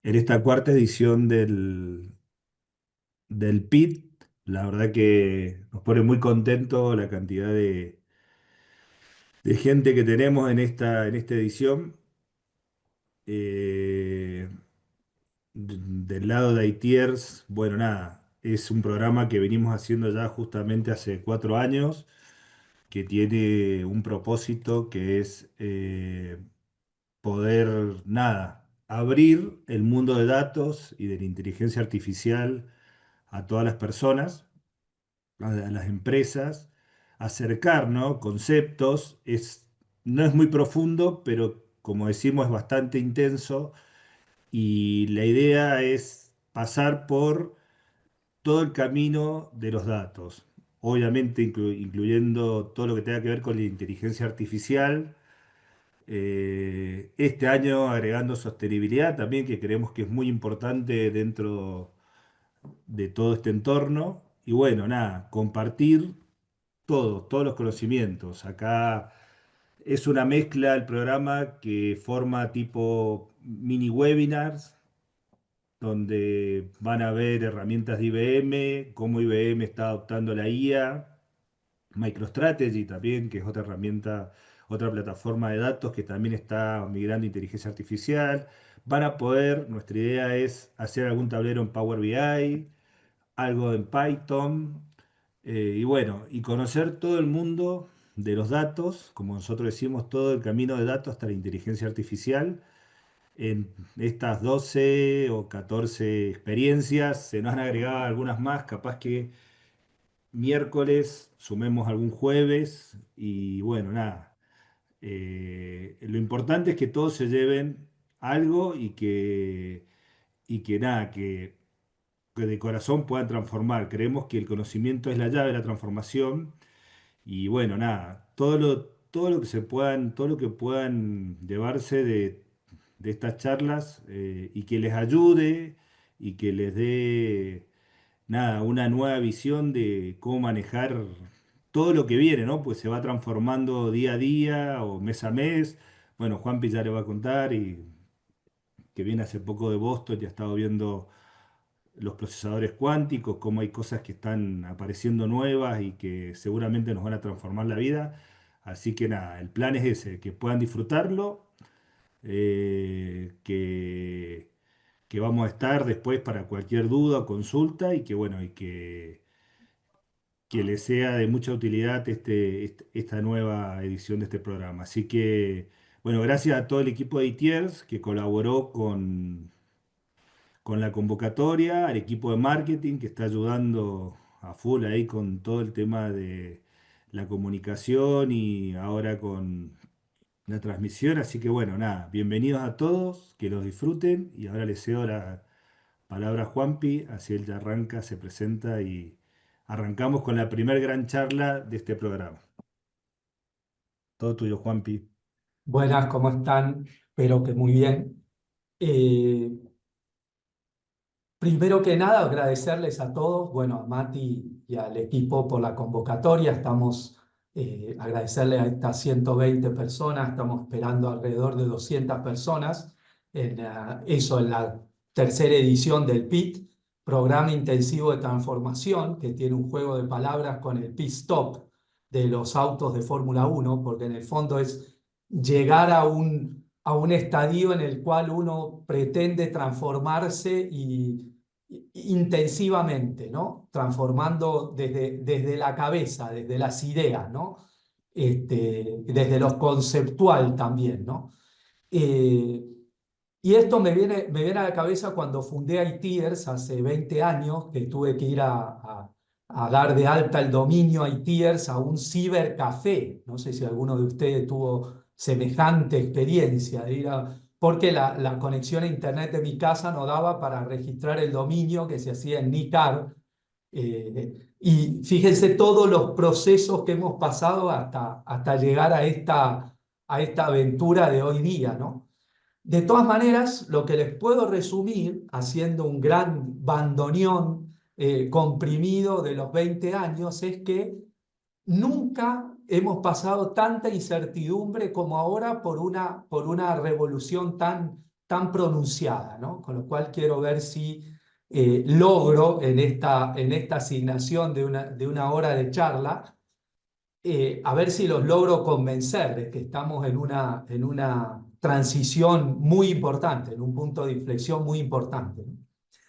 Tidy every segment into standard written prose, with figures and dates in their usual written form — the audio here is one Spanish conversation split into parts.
en esta cuarta edición del PIT. La verdad que nos pone muy contento la cantidad de gente que tenemos en esta edición. Eh, del lado de ITERS, bueno, nada, es un programa que venimos haciendo ya justamente hace 4 años, que tiene un propósito que es poder, nada, abrir el mundo de datos y de la inteligencia artificial a todas las personas, a las empresas, acercar, ¿no? Conceptos. No es muy profundo, pero como decimos, es bastante intenso y la idea es pasar por todo el camino de los datos. Obviamente incluyendo todo lo que tenga que ver con la inteligencia artificial. Este año agregando sostenibilidad también, que creemos que es muy importante dentro de todo este entorno. Y bueno, nada, compartir todos los conocimientos. Acá es una mezcla el programa que forma tipo mini webinars, donde van a ver herramientas de IBM, cómo IBM está adoptando la IA, MicroStrategy también, que es otra herramienta, otra plataforma de datos que también está migrando a inteligencia artificial. Van a poder, nuestra idea es hacer algún tablero en Power BI, algo en Python, y bueno, y conocer todo el mundo de los datos, como nosotros decimos, todo el camino de datos hasta la inteligencia artificial. En estas 12 o 14 experiencias se nos han agregado algunas más, capaz que miércoles, sumemos algún jueves y bueno, nada. Lo importante es que todos se lleven algo y que nada, que de corazón puedan transformar. Creemos que el conocimiento es la llave de la transformación y bueno, nada, todo lo que todo lo que puedan llevarse de estas charlas, y que les ayude y que les dé, nada, una nueva visión de cómo manejar todo lo que viene, ¿no? Pues se va transformando día a día o mes a mes. Bueno, Juanpi ya le va a contar, y que viene hace poco de Boston y ha estado viendo los procesadores cuánticos, cómo hay cosas que están apareciendo nuevas y que seguramente nos van a transformar la vida. Así que nada, el plan es ese, que puedan disfrutarlo, que vamos a estar después para cualquier duda o consulta, y que bueno, que les sea de mucha utilidad esta nueva edición de este programa. Así que, bueno, gracias a todo el equipo de ITIERS que colaboró con la convocatoria, al equipo de marketing que está ayudando a full ahí con todo el tema de la comunicación y ahora con la transmisión. Así que bueno, nada, bienvenidos a todos, que los disfruten, y ahora les cedo la palabra a Juanpi, así él ya arranca, se presenta y arrancamos con la primer gran charla de este programa. Todo tuyo, Juanpi. Buenas, ¿cómo están? Espero que muy bien. Eh, Primero que nada, agradecerles a todos, bueno, a Mati y al equipo por la convocatoria. Agradecerle a estas 120 personas, estamos esperando alrededor de 200 personas en la tercera edición del PIT, Programa Intensivo de Transformación, que tiene un juego de palabras con el pit stop de los autos de Fórmula Uno, porque en el fondo es llegar a un estadio en el cual uno pretende transformarse intensivamente, ¿no? Transformando desde la cabeza, desde las ideas, ¿no? Desde lo conceptual también, ¿no? Eh, y esto me viene a la cabeza cuando fundé ITears hace 20 años, que tuve que ir a dar de alta el dominio ITears a un cibercafé. No sé si alguno de ustedes tuvo semejante experiencia de porque la conexión a internet de mi casa no daba para registrar el dominio que se hacía en NICAR. Y fíjense todos los procesos que hemos pasado hasta llegar a esta aventura de hoy día, ¿no? De todas maneras, lo que les puedo resumir, haciendo un gran bandoneón comprimido de los 20 años, es que nunca hemos pasado tanta incertidumbre como ahora por una revolución tan tan pronunciada, ¿no? Con lo cual quiero ver si logro en esta asignación de una hora de charla, a ver si los logro convencer de que estamos en una transición muy importante, en un punto de inflexión muy importante, ¿no?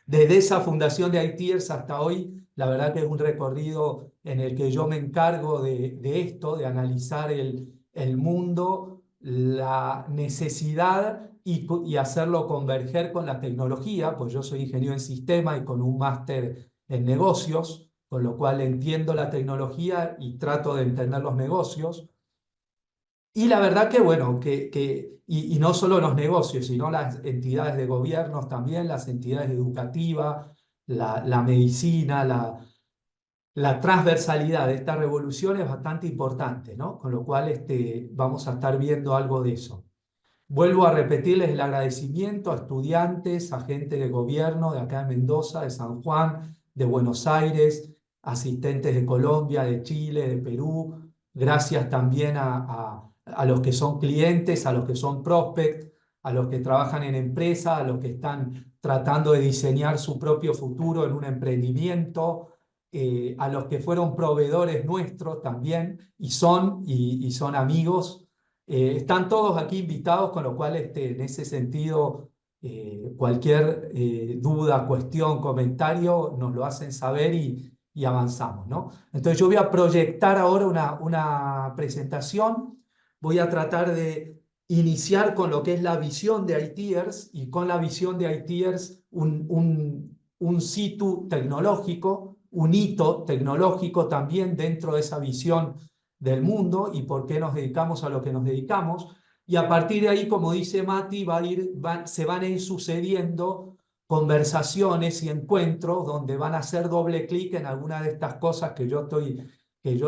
Desde esa fundación de ITERS hasta hoy, la verdad que es un recorrido en el que yo me encargo de esto, de analizar el mundo, la necesidad y hacerlo converger con la tecnología, pues yo soy ingeniero en sistema y con un máster en negocios, con lo cual entiendo la tecnología y trato de entender los negocios. Y la verdad que, bueno, y no solo los negocios, sino las entidades de gobiernos también, las entidades educativas, la medicina, la transversalidad de esta revolución es bastante importante, ¿no? Con lo cual vamos a estar viendo algo de eso. Vuelvo a repetirles el agradecimiento a estudiantes, a gente de gobierno de acá de Mendoza, de San Juan, de Buenos Aires, asistentes de Colombia, de Chile, de Perú. Gracias también a los que son clientes, a los que son prospects, a los que trabajan en empresa, a los que están tratando de diseñar su propio futuro en un emprendimiento, a los que fueron proveedores nuestros también y son amigos. Están todos aquí invitados, con lo cual en ese sentido, cualquier duda, cuestión, comentario, nos lo hacen saber y avanzamos, ¿no? Entonces yo voy a proyectar ahora una presentación, voy a tratar de iniciar con lo que es la visión de ITERS y con la visión de ITERS un situ tecnológico, un hito tecnológico también dentro de esa visión del mundo y por qué nos dedicamos a lo que nos dedicamos. Y a partir de ahí, como dice Mati, se van a ir sucediendo conversaciones y encuentros donde van a hacer doble clic en alguna de estas cosas que yo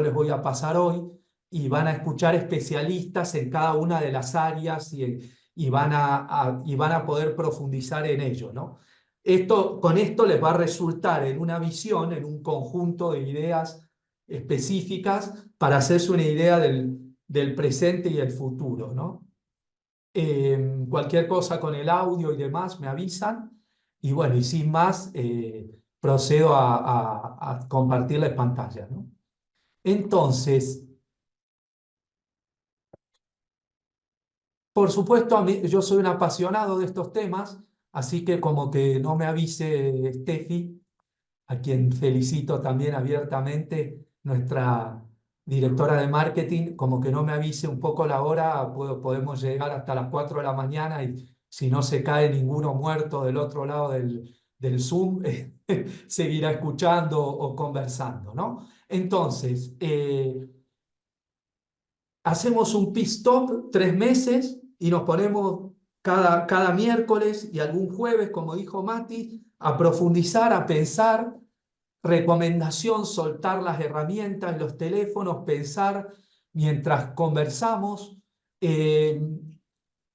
les voy a pasar hoy y van a escuchar especialistas en cada una de las áreas y van a poder profundizar en ello, ¿no? Con esto les va a resultar en una visión, en un conjunto de ideas específicas para hacerse una idea del presente y el futuro, ¿no? Cualquier cosa con el audio y demás me avisan. Y bueno, y sin más, procedo a compartirles pantalla, ¿no? Entonces, por supuesto, yo soy un apasionado de estos temas, así que como que no me avise Steffi, a quien felicito también abiertamente, nuestra directora de marketing, como que no me avise un poco la hora, podemos llegar hasta las 4 de la mañana y si no se cae ninguno muerto del otro lado del Zoom, seguirá escuchando o conversando, ¿no? Entonces, hacemos un pit stop 3 meses y nos ponemos cada miércoles y algún jueves, como dijo Mati, a profundizar, a pensar. Recomendación, soltar las herramientas, los teléfonos, pensar mientras conversamos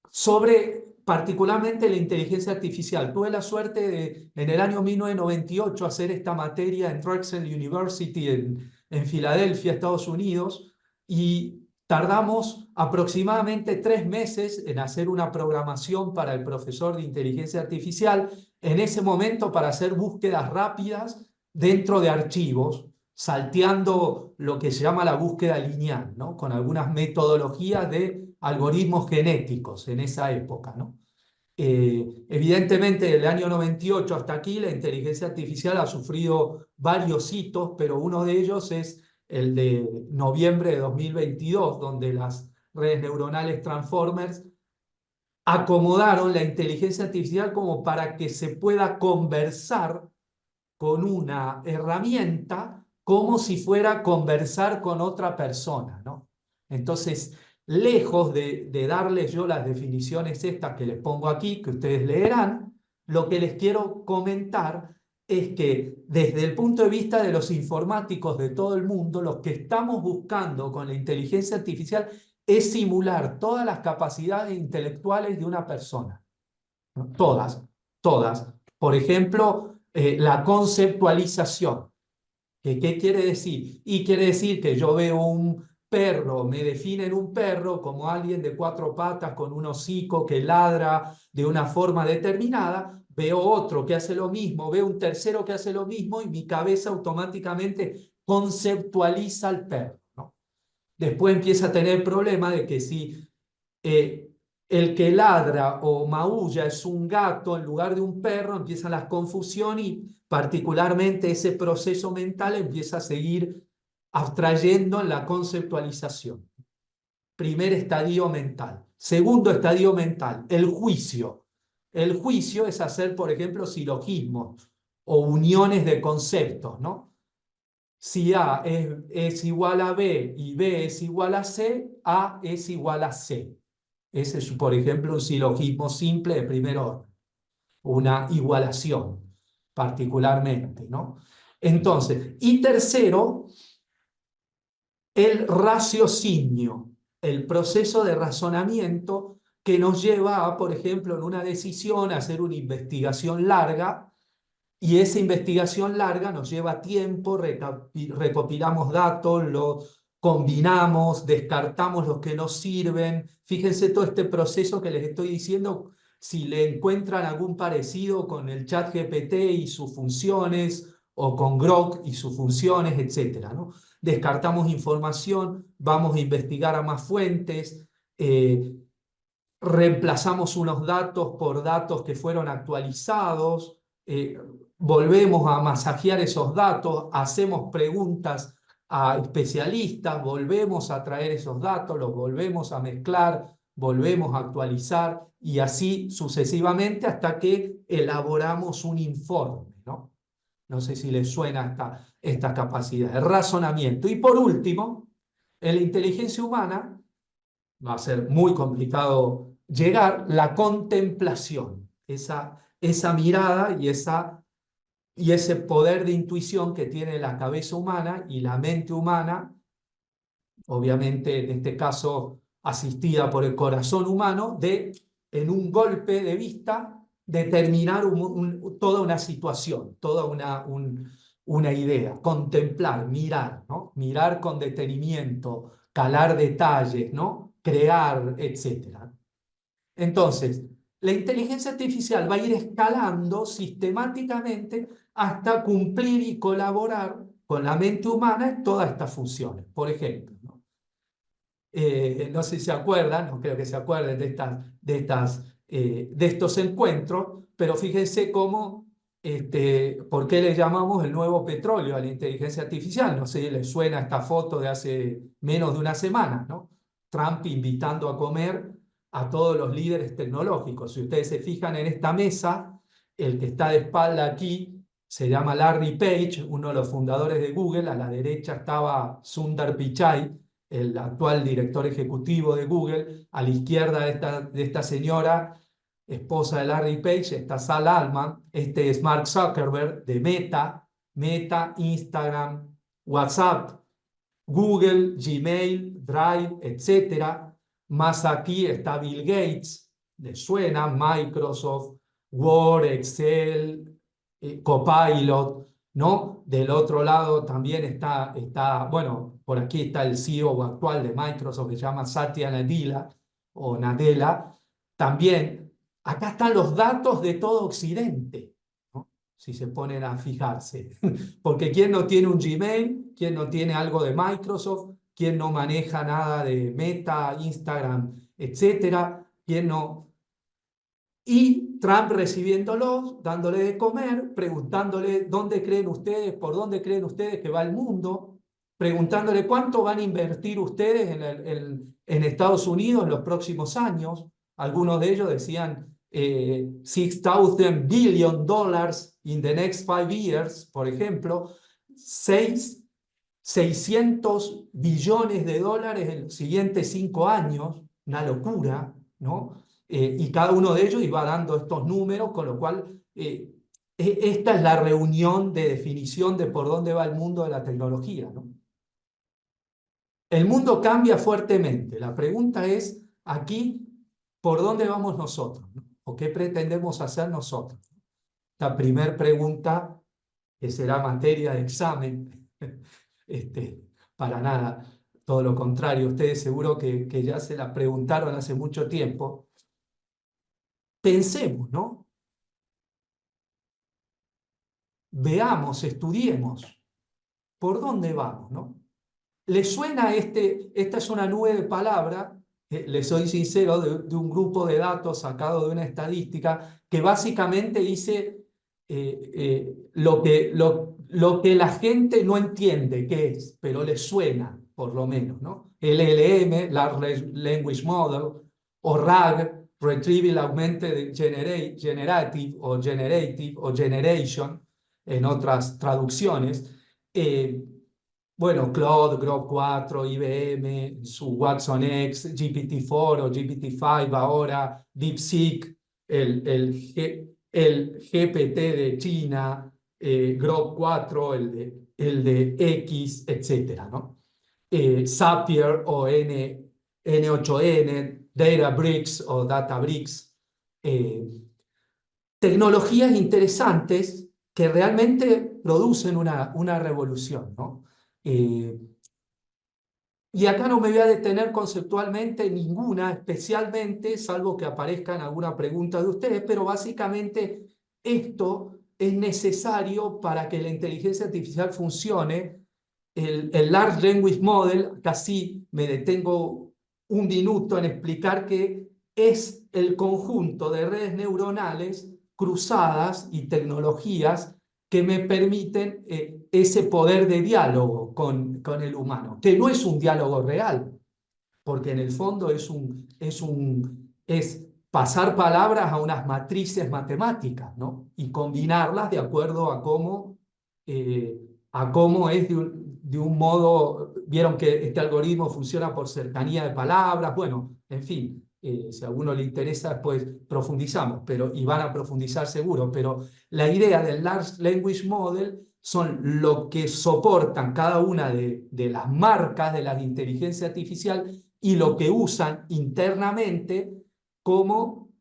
sobre particularmente la inteligencia artificial. Tuve la suerte de, en el año 1998, hacer esta materia en Drexel University en Filadelfia, Estados Unidos, y tardamos aproximadamente 3 meses en hacer una programación para el profesor de inteligencia artificial, en ese momento para hacer búsquedas rápidas dentro de archivos, salteando lo que se llama la búsqueda lineal, ¿no? Con algunas metodologías de algoritmos genéticos en esa época, ¿no? Evidentemente, desde el año 98 hasta aquí, la inteligencia artificial ha sufrido varios hitos, pero uno de ellos es el de noviembre de 2022, donde las redes neuronales Transformers acomodaron la inteligencia artificial como para que se pueda conversar con una herramienta como si fuera a conversar con otra persona, ¿no? Entonces, lejos de darles yo las definiciones estas que les pongo aquí, que ustedes leerán, lo que les quiero comentar es que desde el punto de vista de los informáticos de todo el mundo, lo que estamos buscando con la inteligencia artificial es simular todas las capacidades intelectuales de una persona, ¿no? Todas, todas. Por ejemplo, la conceptualización. ¿Qué quiere decir? Y quiere decir que yo veo perro, me definen un perro como alguien de cuatro patas con un hocico que ladra de una forma determinada, veo otro que hace lo mismo, veo un tercero que hace lo mismo y mi cabeza automáticamente conceptualiza al perro, ¿no? Después empieza a tener el problema de que si eh, el que ladra o maulla es un gato en lugar de un perro, empiezan las confusiones y particularmente ese proceso mental empieza a seguir abstrayendo en la conceptualización. Primer estadio mental. Segundo estadio mental, el juicio. El juicio es hacer, por ejemplo, silogismos o uniones de conceptos, ¿no? Si es igual a B y B es igual A es igual a C. Ese es, por ejemplo, un silogismo simple de primer orden, una igualación particularmente, ¿no? Entonces, y tercero, el raciocinio, el proceso de razonamiento que nos lleva a, por ejemplo, en una decisión, a hacer una investigación larga, y esa investigación larga nos lleva tiempo, recopilamos datos, los combinamos, descartamos los que nos sirven. Fíjense todo este proceso que les estoy diciendo, si le encuentran algún parecido con el chat GPT y sus funciones, o con Grok y sus funciones, etcétera, ¿no? Descartamos información, vamos a investigar a más fuentes, reemplazamos unos datos por datos que fueron actualizados, volvemos a masajear esos datos, hacemos preguntas a especialistas, volvemos a traer esos datos, los volvemos a mezclar, volvemos a actualizar y así sucesivamente hasta que elaboramos un informe, ¿no? No sé si les suena esta capacidad de razonamiento. Y por último, en la inteligencia humana va a ser muy complicado llegar, la contemplación, esa mirada y ese poder de intuición que tiene la cabeza humana y la mente humana, obviamente en este caso asistida por el corazón humano, de en un golpe de vista determinar toda una situación, toda una idea, contemplar, mirar, ¿no? Mirar con detenimiento, calar detalles, ¿no? Crear, etcétera. Entonces, la inteligencia artificial va a ir escalando sistemáticamente hasta cumplir y colaborar con la mente humana en todas estas funciones. Por ejemplo, ¿no? No sé si se acuerdan, no creo que se acuerden de estos encuentros, pero fíjense cómo, por qué le llamamos el nuevo petróleo a la inteligencia artificial. No sé si les suena esta foto de hace menos de una semana, ¿no? Trump invitando a comer a todos los líderes tecnológicos. Si ustedes se fijan en esta mesa, el que está de espalda aquí se llama Larry Page, uno de los fundadores de Google. A la derecha estaba Sundar Pichai, el actual director ejecutivo de Google. A la izquierda de esta señora, esposa de Larry Page, está Sal Alman. Este es Mark Zuckerberg de Meta, Instagram, WhatsApp, Google, Gmail, Drive, etcétera. Más aquí está Bill Gates, le suena, Microsoft, Word, Excel, Copilot, ¿no? Del otro lado también bueno, por aquí está el CEO actual de Microsoft, que se llama Satya Nadella, o Nadella. También, acá están los datos de todo Occidente, ¿no? Si se ponen a fijarse. Porque ¿quién no tiene un Gmail? ¿Quién no tiene algo de Microsoft? ¿Quién no maneja nada de Meta, Instagram, etcétera? ¿Quién no? Y Trump recibiéndolos, dándole de comer, preguntándole dónde creen ustedes, por dónde creen ustedes que va el mundo, preguntándole cuánto van a invertir ustedes en Estados Unidos en los próximos años. Algunos de ellos decían $6,000 billion in the next 5 years, por ejemplo, 600 billones de dólares en los siguientes 5 años, una locura, ¿no? Y cada uno de ellos iba dando estos números, con lo cual esta es la reunión de definición de por dónde va el mundo de la tecnología, ¿no? El mundo cambia fuertemente. La pregunta es aquí, ¿por dónde vamos nosotros, ¿no? ¿O qué pretendemos hacer nosotros? La primera pregunta, que será materia de examen, para nada. todo lo contrario, ustedes seguro que ya se la preguntaron hace mucho tiempo. Pensemos, ¿no? Veamos, estudiemos, ¿por dónde vamos, no? ¿Les suena esta es una nube de palabras, les soy sincero, de un grupo de datos sacado de una estadística que básicamente dice lo que la gente no entiende qué es, pero les suena, por lo menos, ¿no? LLM, Large Language Model, o RAG, Retrieval Augmented Generative o Generation, en otras traducciones. Bueno, Claude, Grok 4, IBM, su Watson X, GPT-4 o GPT-5 ahora, DeepSeek, el GPT de China, Grok 4, el de X, etcétera, ¿no? Zapier o N8N, Databricks o Databricks, eh, tecnologías interesantes que realmente producen una revolución, ¿no? Eh, y acá no me voy a detener conceptualmente en ninguna, especialmente, salvo que aparezca en alguna pregunta de ustedes, pero básicamente esto es necesario para que la inteligencia artificial funcione. El Large Language Model, casi me detengo un minuto en explicar que es el conjunto de redes neuronales cruzadas y tecnologías que me permiten ese poder de diálogo con el humano, que no es un diálogo real, porque en el fondo es pasar palabras a unas matrices matemáticas, ¿no? Y combinarlas de acuerdo eh, a cómo es de un modo, vieron que este algoritmo funciona por cercanía de palabras, bueno, en fin, si a alguno le interesa después profundizamos, y van a profundizar seguro, pero la idea del Large Language Model son lo que soportan cada una de las marcas de la inteligencia artificial y lo que usan internamente como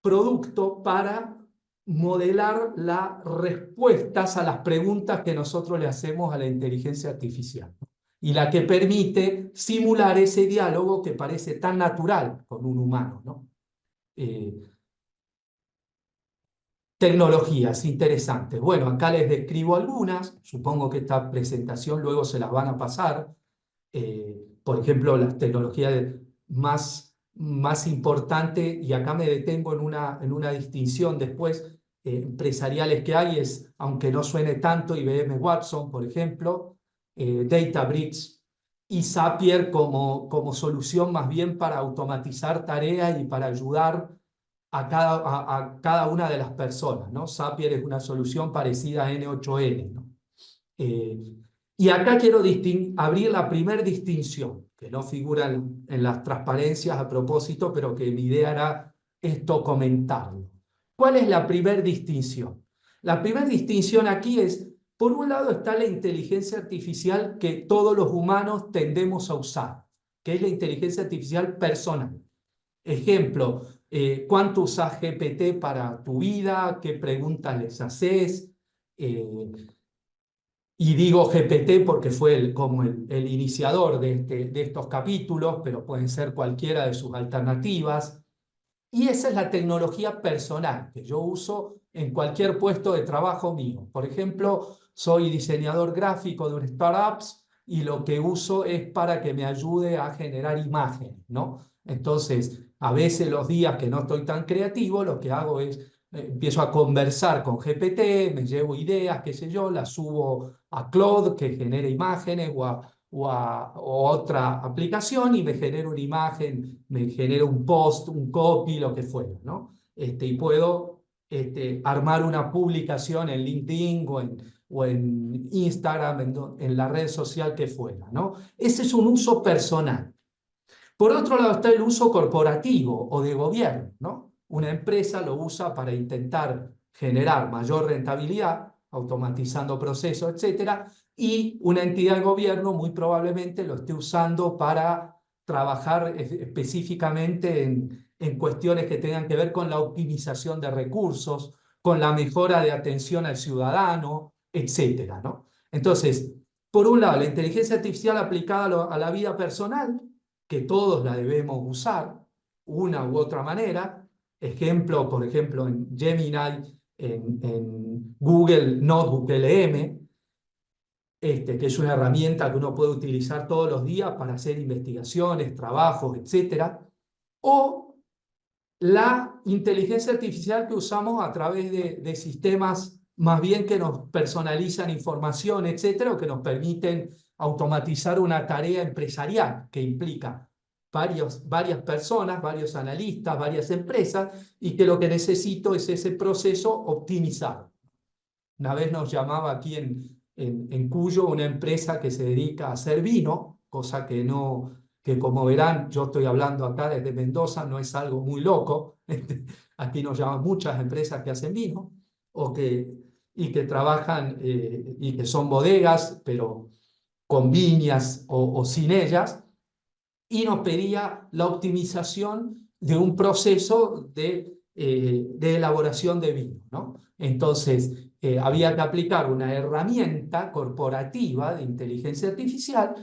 producto para modelar las respuestas a las preguntas que nosotros le hacemos a la inteligencia artificial, ¿no? Y la que permite simular ese diálogo que parece tan natural con un humano, ¿no? Eh, Tecnologías interesantes. Bueno, acá les describo algunas, supongo que esta presentación luego se las van a pasar. Por ejemplo, las tecnologías más importantes, y acá me detengo en una distinción después, empresariales que hay, es, aunque no suene tanto, IBM Watson, por ejemplo, Databricks y Zapier como solución más bien para automatizar tareas y para ayudar a cada una de las personas, ¿no? Zapier es una solución parecida a N8N, ¿no? Eh, y acá quiero abrir la primera distinción, que no figura en las transparencias a propósito, pero que mi idea era esto comentarlo. ¿Cuál es la primera distinción? La primera distinción aquí es, por un lado está la inteligencia artificial que todos los humanos tendemos a usar, que es la inteligencia artificial personal. Ejemplo, ¿cuánto usas GPT para tu vida? ¿Qué preguntas les haces? Eh, y digo GPT porque fue como el iniciador de estos capítulos, pero pueden ser cualquiera de sus alternativas. Y esa es la tecnología personal que yo uso en cualquier puesto de trabajo mío. Por ejemplo, soy diseñador gráfico de un startups y lo que uso es para que me ayude a generar imágenes, ¿no? Entonces, a veces los días que no estoy tan creativo, lo que hago es empiezo a conversar con GPT, me llevo ideas, qué sé yo, las subo a Claude que genere imágenes o otra aplicación y me genera una imagen, me genera un post, un copy, lo que fuera, ¿no? Y puedo armar una publicación en LinkedIn o en Instagram, en la red social que fuera, ¿no? Ese es un uso personal. Por otro lado está el uso corporativo o de gobierno, ¿no? Una empresa lo usa para intentar generar mayor rentabilidad, automatizando procesos, etcétera, y una entidad de gobierno muy probablemente lo esté usando para trabajar específicamente en cuestiones que tengan que ver con la optimización de recursos, con la mejora de atención al ciudadano, etcétera, ¿no? Entonces, por un lado, la inteligencia artificial aplicada a la vida personal, que todos la debemos usar, una u otra manera. Ejemplo, por ejemplo, en Gemini, en Google Notebook LM, que es una herramienta que uno puede utilizar todos los días para hacer investigaciones, trabajos, etcétera. O la inteligencia artificial que usamos a través de sistemas más bien que nos personalizan información, etcétera, o que nos permiten automatizar una tarea empresarial que implica varias personas, varios analistas, varias empresas, y que lo que necesito es ese proceso optimizado. Una vez nos llamaba aquí en Cuyo una empresa que se dedica a hacer vino, cosa que no, que como verán, yo estoy hablando acá desde Mendoza, no es algo muy loco. Aquí nos llaman muchas empresas que hacen vino y que trabajan y que son bodegas, pero con viñas o sin ellas, y nos pedía la optimización de un proceso de elaboración de vino, ¿no? Entonces, había que aplicar una herramienta corporativa de inteligencia artificial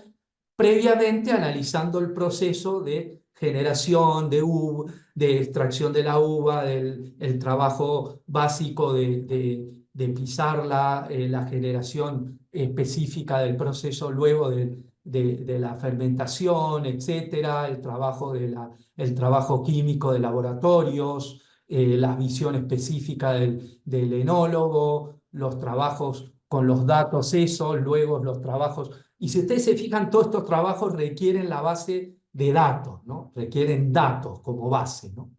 previamente analizando el proceso de generación de extracción de la uva, el trabajo básico de pisarla, la generación específica del proceso luego de la fermentación, etcétera, el trabajo químico de laboratorios, la visión específica del enólogo, los trabajos con los datos esos, luego los trabajos. Y si ustedes se fijan, todos estos trabajos requieren la base de datos, ¿no? Requieren datos como base, ¿no?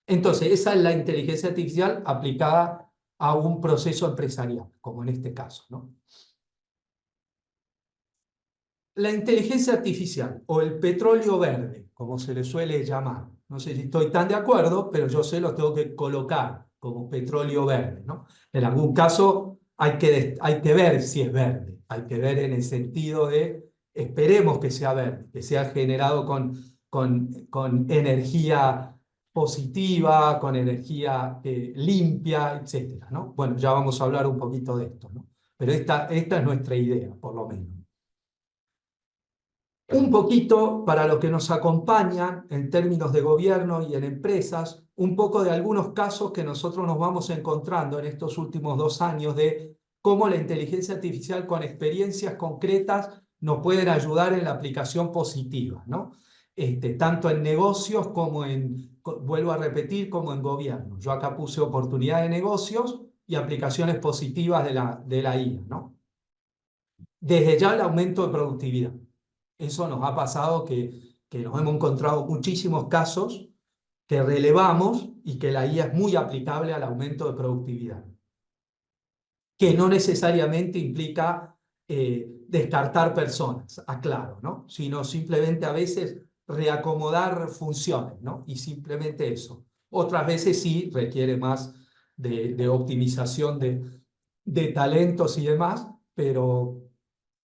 Entonces, esa es la inteligencia artificial aplicada a un proceso empresarial, como en este caso, ¿no? La inteligencia artificial o el petróleo verde, como se le suele llamar. No sé si estoy tan de acuerdo, pero yo se los tengo que colocar como petróleo verde, ¿no? En algún caso hay que ver si es verde, hay que ver en el sentido de, esperemos que sea verde, que sea generado con energía positiva, con energía limpia, etcétera, ¿no? Bueno, ya vamos a hablar un poquito de esto, ¿no? Pero esta es nuestra idea, por lo menos. Un poquito para los que nos acompañan en términos de gobierno y en empresas, un poco de algunos casos que nosotros nos vamos encontrando en estos últimos 2 años de cómo la inteligencia artificial con experiencias concretas nos pueden ayudar en la aplicación positiva, ¿no? Tanto en negocios como vuelvo a repetir, como en gobierno. Yo acá puse oportunidad de negocios y aplicaciones positivas de la IA, ¿no? Desde ya el aumento de productividad. Eso nos ha pasado que nos hemos encontrado muchísimos casos que relevamos y que la IA es muy aplicable al aumento de productividad, que no necesariamente implica descartar personas, aclaro, ¿no? Sino simplemente a veces reacomodar funciones, ¿no? Y simplemente eso. Otras veces sí requiere más de optimización de talentos y demás, pero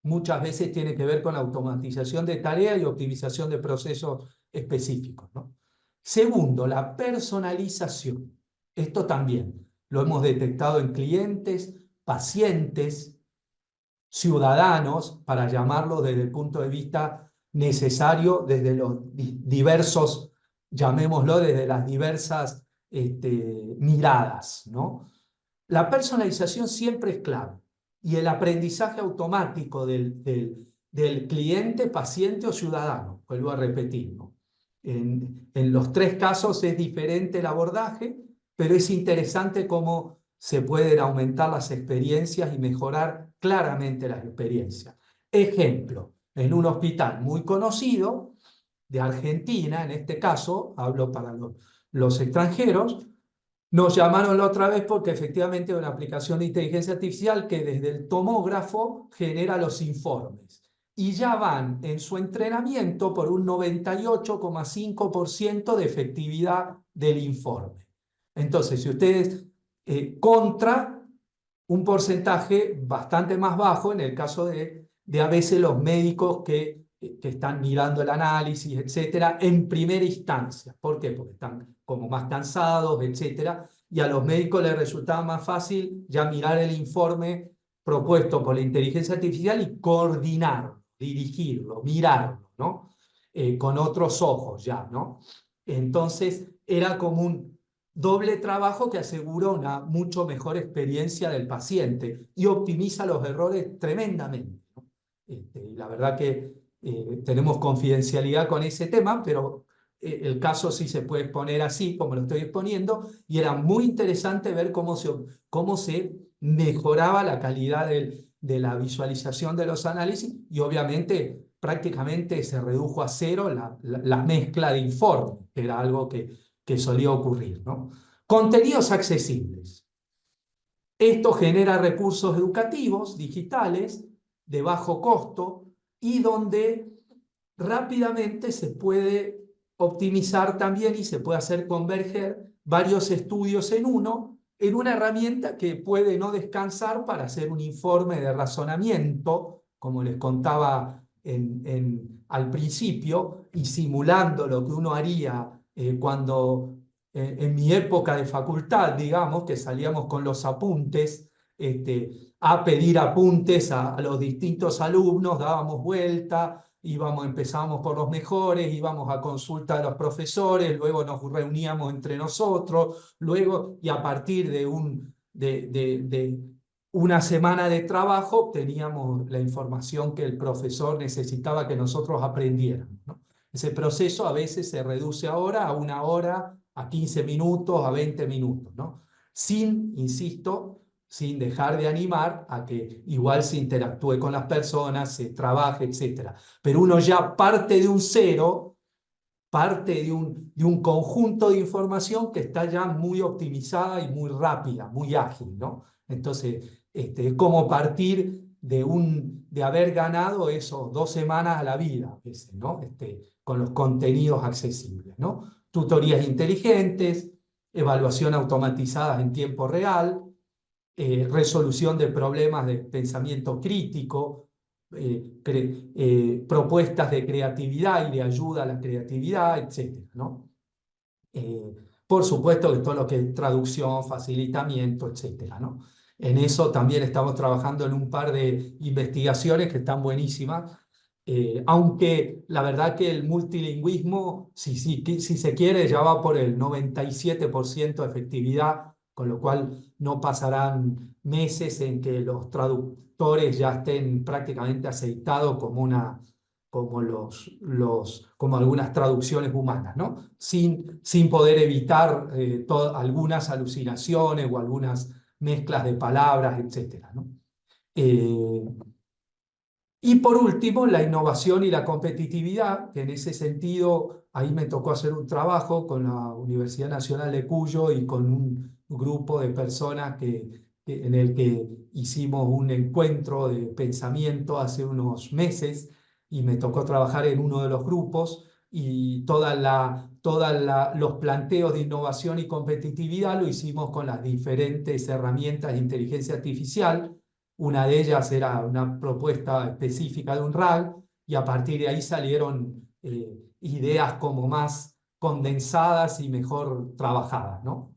muchas veces tiene que ver con la automatización de tareas y optimización de procesos específicos, ¿no? Segundo, la personalización. Esto también lo hemos detectado en clientes, pacientes, ciudadanos, para llamarlo desde el punto de vista necesario, desde los diversos, llamémoslo, desde las diversas miradas, ¿no? La personalización siempre es clave y el aprendizaje automático del cliente, paciente o ciudadano, vuelvo a repetir, ¿no? En los tres casos es diferente el abordaje, pero es interesante cómo se pueden aumentar las experiencias y mejorar claramente las experiencias. Ejemplo, en un hospital muy conocido de Argentina, en este caso, hablo para los extranjeros, nos llamaron la otra vez porque efectivamente hay una aplicación de inteligencia artificial que desde el tomógrafo genera los informes y ya van en su entrenamiento por un 98,5% de efectividad del informe. Entonces, si ustedes contra un porcentaje bastante más bajo en el caso de a veces los médicos que están mirando el análisis, etcétera, en primera instancia. ¿Por qué? Porque están como más cansados, etcétera, y a los médicos les resultaba más fácil ya mirar el informe propuesto por la inteligencia artificial y coordinarlo, dirigirlo, mirarlo, ¿no? Con otros ojos ya, ¿no? Entonces era como un doble trabajo que asegura una mucho mejor experiencia del paciente y optimiza los errores tremendamente, ¿no? Y la verdad que tenemos confidencialidad con ese tema, pero el caso sí se puede exponer así, como lo estoy exponiendo, y era muy interesante ver cómo se mejoraba la calidad de la visualización de los análisis y obviamente prácticamente se redujo a cero la mezcla de informes, que era algo que solía ocurrir, ¿no? Contenidos accesibles. Esto genera recursos educativos digitales de bajo costo y donde rápidamente se puede optimizar también y se puede hacer converger varios estudios en uno, en una herramienta que puede no descansar para hacer un informe de razonamiento, como les contaba al principio, y simulando lo que uno haría cuando en mi época de facultad, digamos, que salíamos con los apuntes, a pedir apuntes a los distintos alumnos, dábamos vuelta, empezábamos por los mejores, íbamos a consulta de los profesores, luego nos reuníamos entre nosotros, luego, y a partir de una semana de trabajo, teníamos la información que el profesor necesitaba que nosotros aprendiéramos, ¿no? Ese proceso a veces se reduce ahora a una hora, a 15 minutos, a 20 minutos, ¿no? Sin, insisto, sin dejar de animar a que igual se interactúe con las personas, se trabaje, etcétera. Pero uno ya parte de un cero, parte de un conjunto de información que está ya muy optimizada y muy rápida, muy ágil, ¿no? Entonces, es como partir de haber ganado esos 2 semanas a la vida, a veces, ¿no? Con los contenidos accesibles, ¿no? Tutorías inteligentes, evaluación automatizadas en tiempo real, resolución de problemas de pensamiento crítico, propuestas de creatividad y de ayuda a la creatividad, etcétera, ¿no? Eh, por supuesto que todo lo que es traducción, facilitamiento, etcétera, ¿no? En eso también estamos trabajando en un par de investigaciones que están buenísimas, aunque la verdad que el multilingüismo, si se quiere, ya va por el 97% de efectividad, con lo cual no pasarán meses en que los traductores ya estén prácticamente aceitados como algunas traducciones humanas, ¿no? Sin poder evitar algunas alucinaciones o algunas mezclas de palabras, etcétera, ¿no? Eh, y por último, la innovación y la competitividad, que en ese sentido, ahí me tocó hacer un trabajo con la Universidad Nacional de Cuyo y con un grupo de personas en el que hicimos un encuentro de pensamiento hace unos meses y me tocó trabajar en uno de los grupos y los planteos de innovación y competitividad lo hicimos con las diferentes herramientas de inteligencia artificial. Una de ellas era una propuesta específica de un RAG y a partir de ahí salieron ideas como más condensadas y mejor trabajadas, ¿no?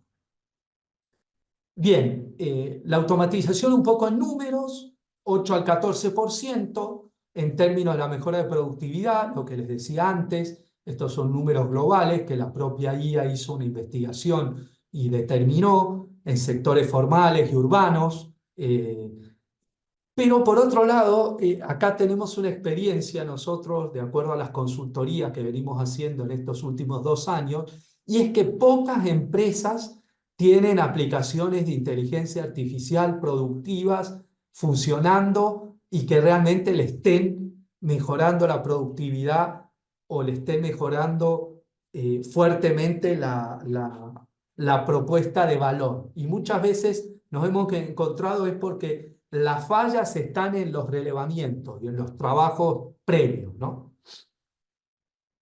Bien, la automatización un poco en números, 8 al 14% en términos de la mejora de productividad, lo que les decía antes, estos son números globales que la propia IA hizo una investigación y determinó en sectores formales y urbanos. Pero por otro lado, acá tenemos una experiencia nosotros, de acuerdo a las consultorías que venimos haciendo en estos últimos 2 años, y es que pocas empresas tienen aplicaciones de inteligencia artificial productivas funcionando y que realmente le estén mejorando la productividad o le estén mejorando fuertemente la propuesta de valor. Y muchas veces nos hemos encontrado es porque las fallas están en los relevamientos y en los trabajos previos, ¿no?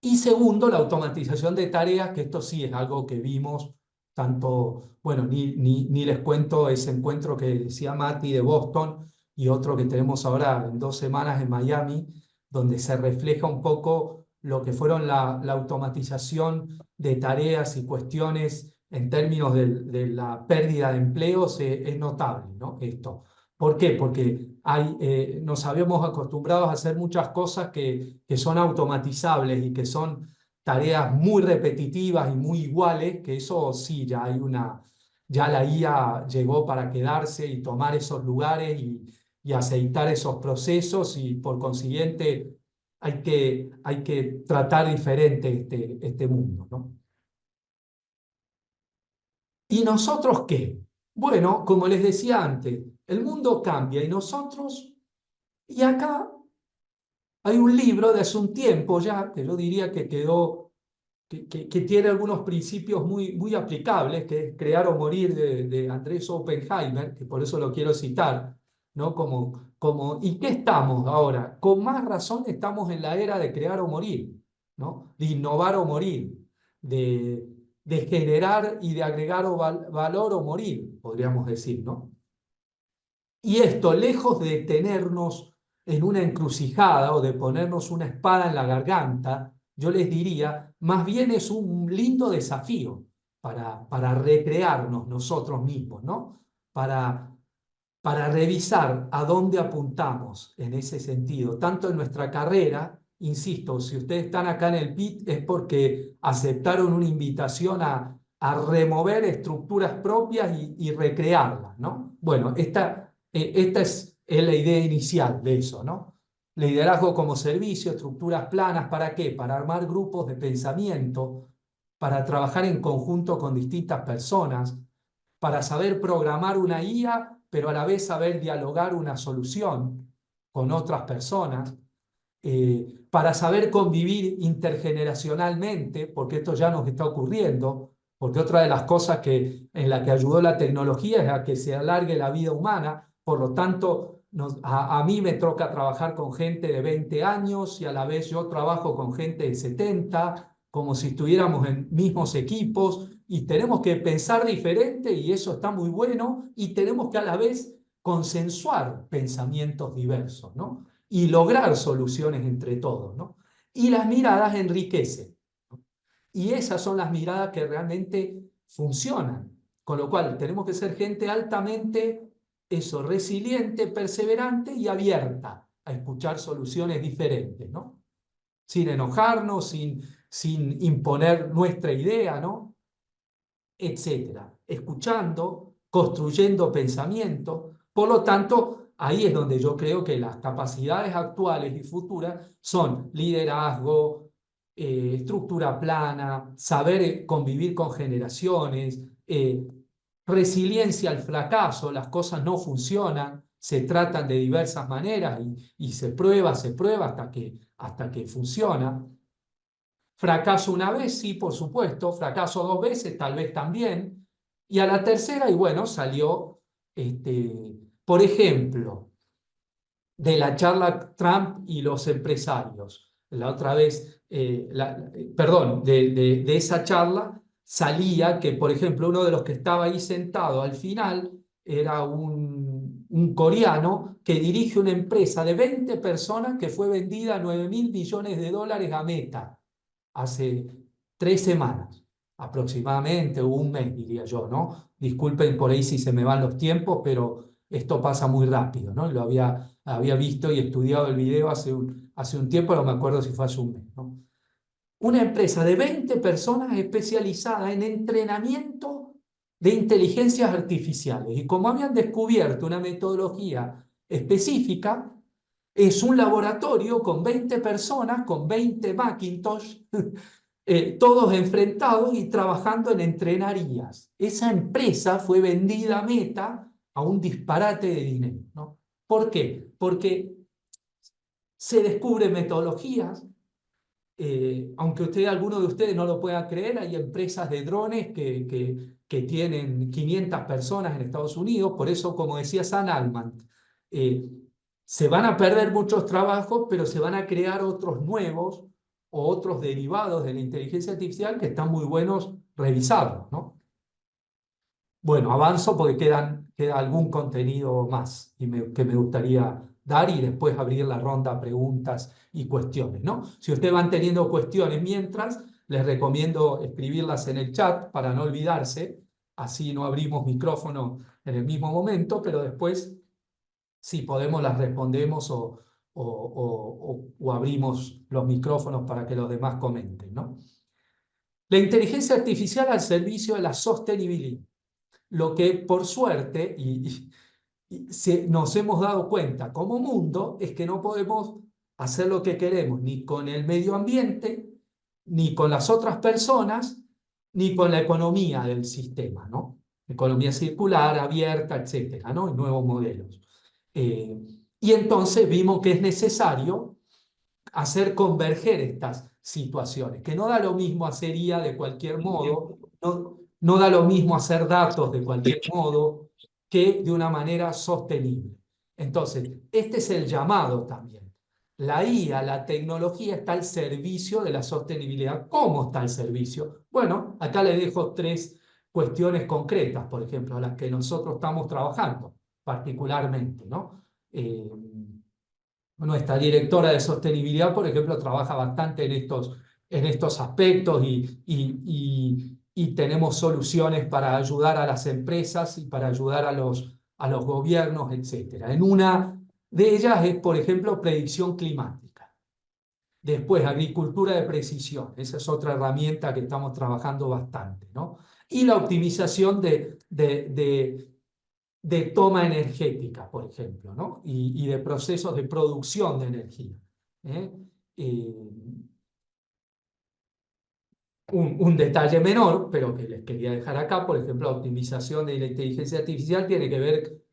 Y segundo, la automatización de tareas, que esto sí es algo que vimos tanto, bueno, ni les cuento ese encuentro que decía Mati de Boston y otro que tenemos ahora en 2 semanas en Miami, donde se refleja un poco lo que fueron la automatización de tareas y cuestiones en términos de la pérdida de empleos, es notable, ¿no? Esto, ¿Por qué? Porque nos habíamos acostumbrado a hacer muchas cosas que son automatizables y que son tareas muy repetitivas y muy iguales, que eso sí, ya la IA llegó para quedarse y tomar esos lugares y aceitar esos procesos y por consiguiente hay que tratar diferente este mundo, ¿no? ¿Y nosotros qué? Bueno, como les decía antes, el mundo cambia y nosotros, y acá hay un libro de hace un tiempo ya, que yo diría que quedó, que tiene algunos principios muy aplicables, que es Crear o Morir de Andrés Oppenheimer, que por eso lo quiero citar, ¿no? ¿Y qué estamos ahora? Con más razón estamos en la era de crear o morir, ¿no? De innovar o morir, de, de generar y de agregar valor o morir, podríamos decir, ¿no? Y esto, lejos de tenernos en una encrucijada o de ponernos una espada en la garganta, yo les diría, más bien es un lindo desafío para recrearnos nosotros mismos, ¿no? Para, para revisar a dónde apuntamos en ese sentido, tanto en nuestra carrera, insisto, si ustedes están acá en el PIT es porque aceptaron una invitación a remover estructuras propias y recrearlas, ¿no? Bueno, esta es la idea inicial de eso, ¿no? Liderazgo como servicio, estructuras planas, ¿para qué? Para armar grupos de pensamiento, para trabajar en conjunto con distintas personas, para saber programar una IA, pero a la vez saber dialogar una solución con otras personas, para saber convivir intergeneracionalmente, porque esto ya nos está ocurriendo, porque otra de las cosas en la que ayudó la tecnología es a que se alargue la vida humana, por lo tanto, a mí me toca trabajar con gente de 20 años y a la vez yo trabajo con gente de 70, como si estuviéramos en mismos equipos y tenemos que pensar diferente y eso está muy bueno y tenemos que a la vez consensuar pensamientos diversos, ¿no? Y lograr soluciones entre todos, ¿no? Y las miradas enriquecen, ¿no? Y esas son las miradas que realmente funcionan. Con lo cual, tenemos que ser gente altamente, eso, resiliente, perseverante y abierta a escuchar soluciones diferentes, ¿no? Sin enojarnos, sin imponer nuestra idea, ¿no? Etcétera. Escuchando, construyendo pensamiento. Por lo tanto, ahí es donde yo creo que las capacidades actuales y futuras son liderazgo, estructura plana, saber convivir con generaciones, resiliencia al fracaso, las cosas no funcionan, se tratan de diversas maneras y se prueba hasta que funciona. Fracaso una vez, sí, por supuesto. Fracaso dos veces, tal vez también. Y a la tercera, y bueno, salió, por ejemplo, de la charla Trump y los empresarios. La otra vez, perdón, de esa charla salía que, por ejemplo, uno de los que estaba ahí sentado al final era un coreano que dirige una empresa de 20 personas que fue vendida a 9.000 millones de dólares a Meta hace 3 semanas aproximadamente, o un mes, diría yo, ¿no? Disculpen por ahí si se me van los tiempos, pero esto pasa muy rápido, ¿no? Había visto y estudiado el video hace un tiempo, no me acuerdo si fue hace un mes, ¿no? Una empresa de 20 personas especializada en entrenamiento de inteligencias artificiales. Y como habían descubierto una metodología específica, es un laboratorio con 20 personas, con 20 Macintosh, todos enfrentados y trabajando en entrenar IAs. Esa empresa fue vendida a Meta a un disparate de dinero, ¿no? ¿Por qué? Porque se descubren metodologías, aunque alguno de ustedes no lo pueda creer, hay empresas de drones que tienen 500 personas en Estados Unidos, por eso, como decía Sam Altman, eh, se van a perder muchos trabajos, pero se van a crear otros nuevos o otros derivados de la inteligencia artificial que están muy buenos revisarlos, ¿no? Bueno, avanzo porque queda algún contenido más que me gustaría dar y después abrir la ronda a preguntas y cuestiones, ¿no? Si ustedes van teniendo cuestiones mientras, les recomiendo escribirlas en el chat para no olvidarse, así no abrimos micrófono en el mismo momento, pero después Si podemos, las respondemos o abrimos los micrófonos para que los demás comenten, ¿no? La inteligencia artificial al servicio de la sostenibilidad. Lo que por suerte, nos hemos dado cuenta como mundo, es que no podemos hacer lo que queremos, ni con el medio ambiente, ni con las otras personas, ni con la economía del sistema, ¿no? Economía circular, abierta, etcétera, ¿no? Y nuevos modelos. Eh, y entonces vimos que es necesario hacer converger estas situaciones, que no da lo mismo hacer IA de cualquier modo, no da lo mismo hacer datos de cualquier modo, que de una manera sostenible. Entonces, este es el llamado también. La IA, la tecnología está al servicio de la sostenibilidad. ¿Cómo está al servicio? Bueno, acá le dejo 3 cuestiones concretas, por ejemplo, a las que nosotros estamos trabajando particularmente, ¿no? Nuestra directora de sostenibilidad, por ejemplo, trabaja bastante en estos aspectos y tenemos soluciones para ayudar a las empresas y para ayudar a los gobiernos, etcétera. En una de ellas es, por ejemplo, predicción climática. Después, agricultura de precisión. Esa es otra herramienta que estamos trabajando bastante, ¿no? Y la optimización de toma energética, por ejemplo, ¿no? Y de procesos de producción de energía. ¿Eh? Eh, un detalle menor, pero que les quería dejar acá, por ejemplo, la optimización de la inteligencia artificial tiene que ver,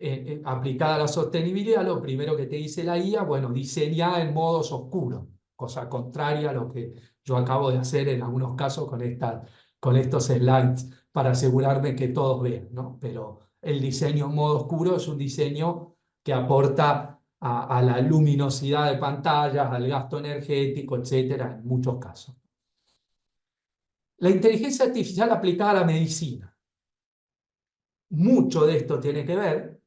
aplicada a la sostenibilidad, lo primero que te dice la IA, bueno, diseñada en modos oscuros, cosa contraria a lo que yo acabo de hacer en algunos casos con estos slides, para asegurarme que todos vean, ¿no? Pero el diseño en modo oscuro es un diseño que aporta a la luminosidad de pantallas, al gasto energético, etcétera, en muchos casos. La inteligencia artificial aplicada a la medicina. Mucho de esto tiene que ver.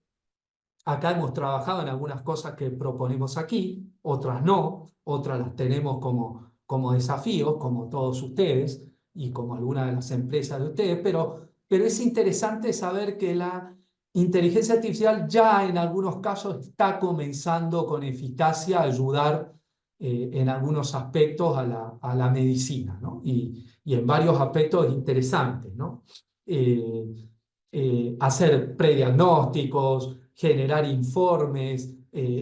Acá hemos trabajado en algunas cosas que proponemos aquí, otras no, otras las tenemos como desafíos, como todos ustedes y como algunas de las empresas de ustedes, pero es interesante saber que la inteligencia artificial ya en algunos casos está comenzando con eficacia a ayudar en algunos aspectos a la medicina, ¿no? Y en varios aspectos interesantes, ¿no? Hacer prediagnósticos, generar informes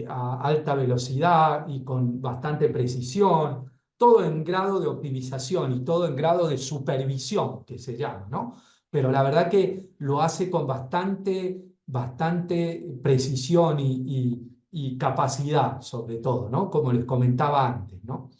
a alta velocidad y con bastante precisión, todo en grado de optimización y todo en grado de supervisión, que se llama, ¿no? Pero la verdad que lo hace con bastante precisión y capacidad, sobre todo, ¿no? Como les comentaba antes, ¿no?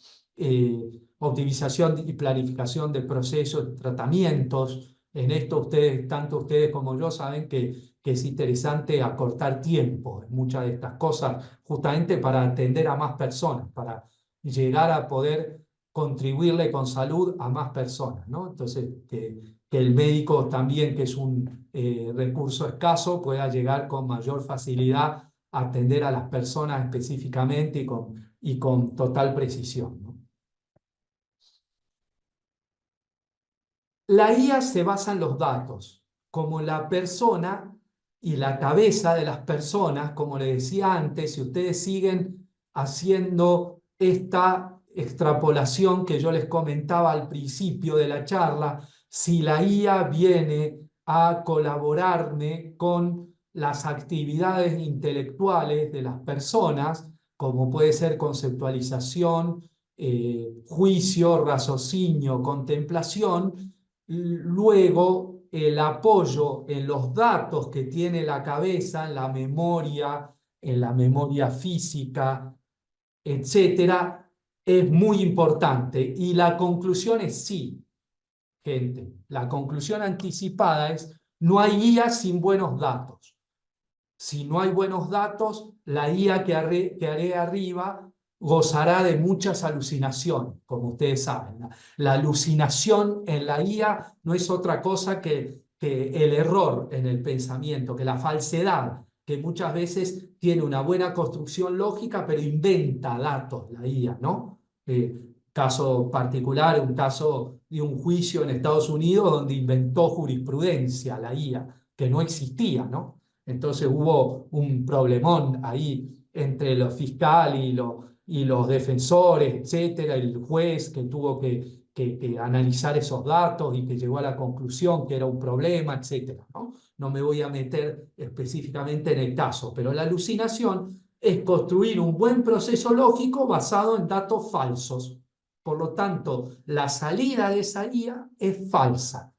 Optimización y planificación de procesos, tratamientos. En esto ustedes, tanto ustedes como yo, saben que es interesante acortar tiempo en muchas de estas cosas, justamente para atender a más personas, para llegar a poder contribuirle con salud a más personas, ¿no? Entonces, que el médico también, que es un recurso escaso, pueda llegar con mayor facilidad a atender a las personas específicamente y con total precisión, ¿no? La IA se basa en los datos, como la persona y la cabeza de las personas, como le decía antes, si ustedes siguen haciendo esta extrapolación que yo les comentaba al principio de la charla, si la IA viene a colaborarme con las actividades intelectuales de las personas, como puede ser conceptualización, juicio, raciocinio, contemplación, luego el apoyo en los datos que tiene la cabeza, en la memoria física, etcétera, es muy importante. Y la conclusión es sí, gente. La conclusión anticipada es: no hay IA sin buenos datos. Si no hay buenos datos, la IA que haré arriba gozará de muchas alucinaciones, como ustedes saben. La alucinación en la IA no es otra cosa que el error en el pensamiento, que la falsedad, que muchas veces tiene una buena construcción lógica, pero inventa datos la IA, ¿no? Caso particular, un caso de un juicio en Estados Unidos donde inventó jurisprudencia la IA, que no existía, ¿no? Entonces hubo un problemón ahí entre los fiscales y los defensores, etcétera, el juez que tuvo que analizar esos datos y que llegó a la conclusión que era un problema, etcétera, ¿no? No me voy a meter específicamente en el caso, pero la alucinación es construir un buen proceso lógico basado en datos falsos. Por lo tanto, la salida de esa guía es falsa.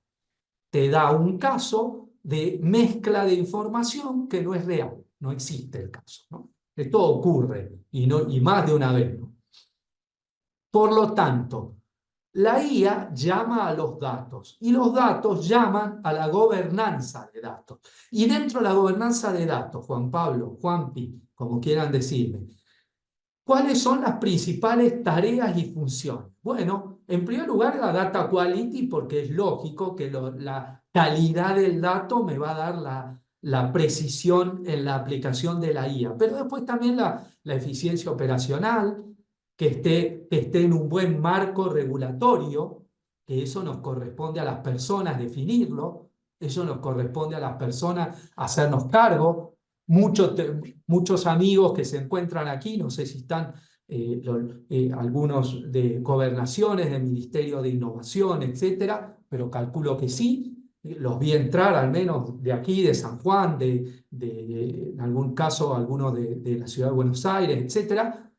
Te da un caso de mezcla de información que no es real, no existe el caso, ¿no? Esto ocurre y más de una vez, ¿no? Por lo tanto, la IA llama a los datos y los datos llaman a la gobernanza de datos. Y dentro de la gobernanza de datos, Juan Pablo, Juanpi, como quieran decirme, ¿cuáles son las principales tareas y funciones? Bueno, en primer lugar, la data quality, porque es lógico que la calidad del dato me va a dar la precisión en la aplicación de la IA. Pero después también la eficiencia operacional, que esté en un buen marco regulatorio, que eso nos corresponde a las personas definirlo, eso nos corresponde a las personas hacernos cargo. Muchos, muchos amigos que se encuentran aquí, no sé si están algunos de gobernaciones, del Ministerio de Innovación, etcétera, pero calculo que sí. Los vi entrar, al menos de aquí, de San Juan, en algún caso, algunos de la ciudad de Buenos Aires, etcétera.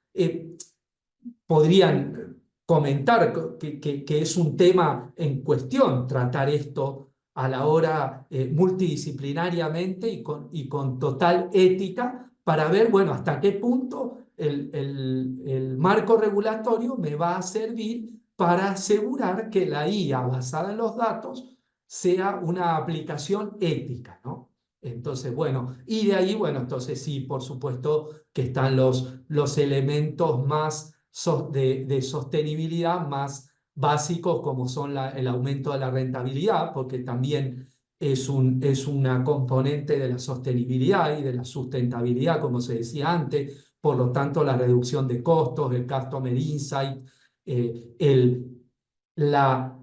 Podrían comentar que es un tema en cuestión tratar esto a la hora multidisciplinariamente y con total ética para ver, bueno, hasta qué punto el marco regulatorio me va a servir para asegurar que la IA basada en los datos sea una aplicación ética, ¿no? Entonces, bueno, y de ahí, bueno, entonces sí, por supuesto que están los elementos más de sostenibilidad más básicos como son el aumento de la rentabilidad, porque también es una componente de la sostenibilidad y de la sustentabilidad, como se decía antes, por lo tanto la reducción de costos, el Customer Insight, eh, el, la,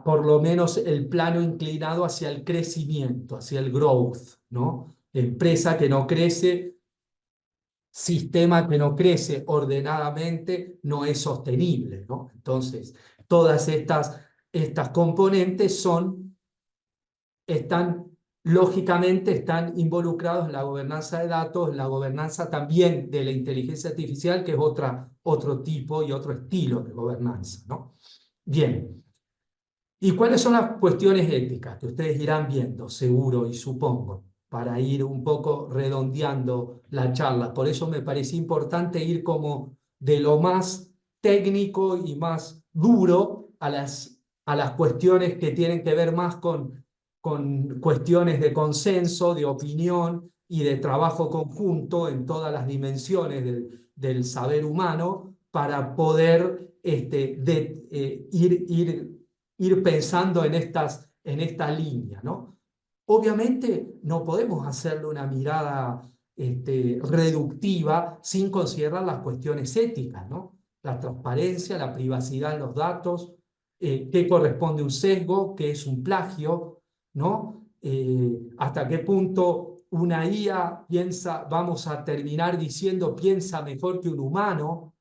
por lo menos el plano inclinado hacia el crecimiento, hacia el growth, ¿no? Empresa que no crece, sistema que no crece ordenadamente no es sostenible, ¿no? Entonces, todas estas componentes están, lógicamente, están involucrados en la gobernanza de datos, en la gobernanza también de la inteligencia artificial, que es otro tipo y otro estilo de gobernanza, ¿no? Bien. ¿Y cuáles son las cuestiones éticas que ustedes irán viendo, seguro y supongo, para ir un poco redondeando la charla? Por eso me parecía importante ir como de lo más técnico y más duro a las cuestiones que tienen que ver más con cuestiones de consenso, de opinión y de trabajo conjunto en todas las dimensiones del saber humano para poder ir pensando en esta línea, ¿no? Obviamente no podemos hacerle una mirada reductiva sin considerar las cuestiones éticas, ¿no? La transparencia, la privacidad en los datos, qué corresponde a un sesgo, qué es un plagio, ¿no? Hasta qué punto una IA piensa, vamos a terminar diciendo piensa mejor que un humano,